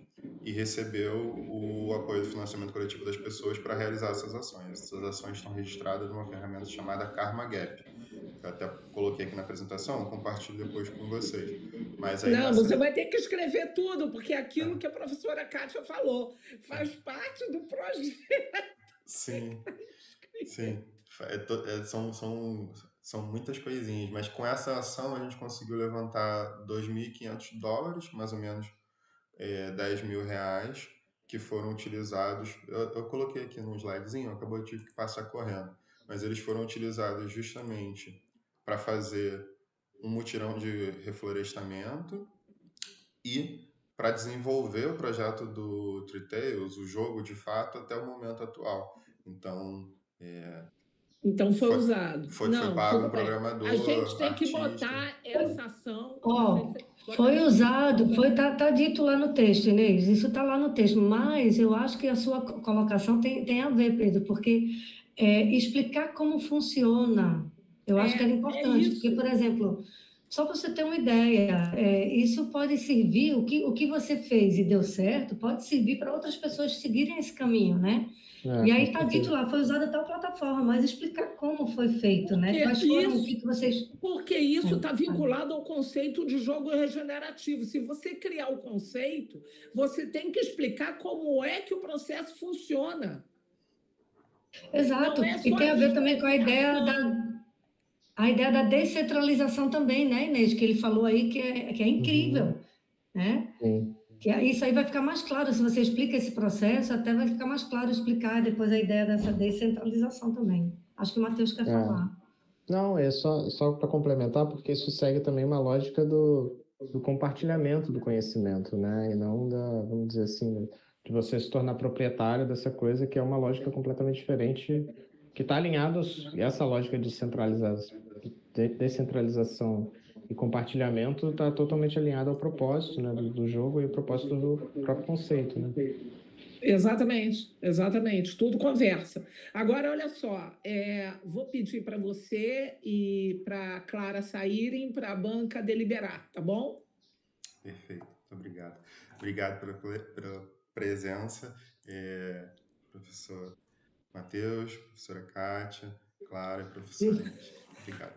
e recebeu o apoio do financiamento coletivo das pessoas para realizar essas ações. Essas ações estão registradas numa ferramenta chamada Karma Gap, que eu até coloquei aqui na apresentação, compartilho depois com vocês. Mas aí Não, nessa... você vai ter que escrever tudo, porque é aquilo que a professora Kátia falou faz parte do projeto. Sim, sim. São muitas coisinhas, mas com essa ação a gente conseguiu levantar US$ 2.500, mais ou menos R$ 10 mil, que foram utilizados. Eu coloquei aqui num slidezinho, acabou de passar correndo, mas eles foram utilizados justamente para fazer um mutirão de reflorestamento e para desenvolver o projeto do Three Tails, o jogo de fato, até o momento atual. Então, Então foi usado. foi Não, pago um tudo bem. A programador, gente tem que artista. botar essa ação. Ó, foi usado, tá dito lá no texto, Inês, isso está lá no texto, mas eu acho que a sua colocação tem a ver, Pedro, porque explicar como funciona, eu acho que era importante, porque, por exemplo, só para você ter uma ideia, isso pode servir, o que você fez e deu certo, pode servir para outras pessoas seguirem esse caminho, né? E aí está dito lá, foi usada tal plataforma, mas explicar como foi feito, né? Quais foram, o que vocês... Porque isso está vinculado ao conceito de jogo regenerativo. Se você criar o conceito, você tem que explicar como é que o processo funciona. Exato, e tem a ver também com a ideia da descentralização também, né, Inês? Que ele falou aí que é incrível, né? Sim. Que isso aí vai ficar mais claro, se você explica esse processo, até vai ficar mais claro explicar depois a ideia dessa descentralização também. Acho que o Matheus quer falar. Não, é só para complementar, porque isso segue também uma lógica do compartilhamento do conhecimento, né? E não vamos dizer assim, de você se tornar proprietário dessa coisa, que é uma lógica completamente diferente, que está alinhado, essa lógica de descentralização e compartilhamento está totalmente alinhado ao propósito, né, do jogo e o propósito do próprio conceito, né? Exatamente, tudo conversa. Agora, olha só, vou pedir para você e para a Clara saírem para a banca deliberar, tá bom? Perfeito, muito obrigado. Obrigado pela presença, professor Matheus, professora Kátia, Clara e professora Inês. Obrigado.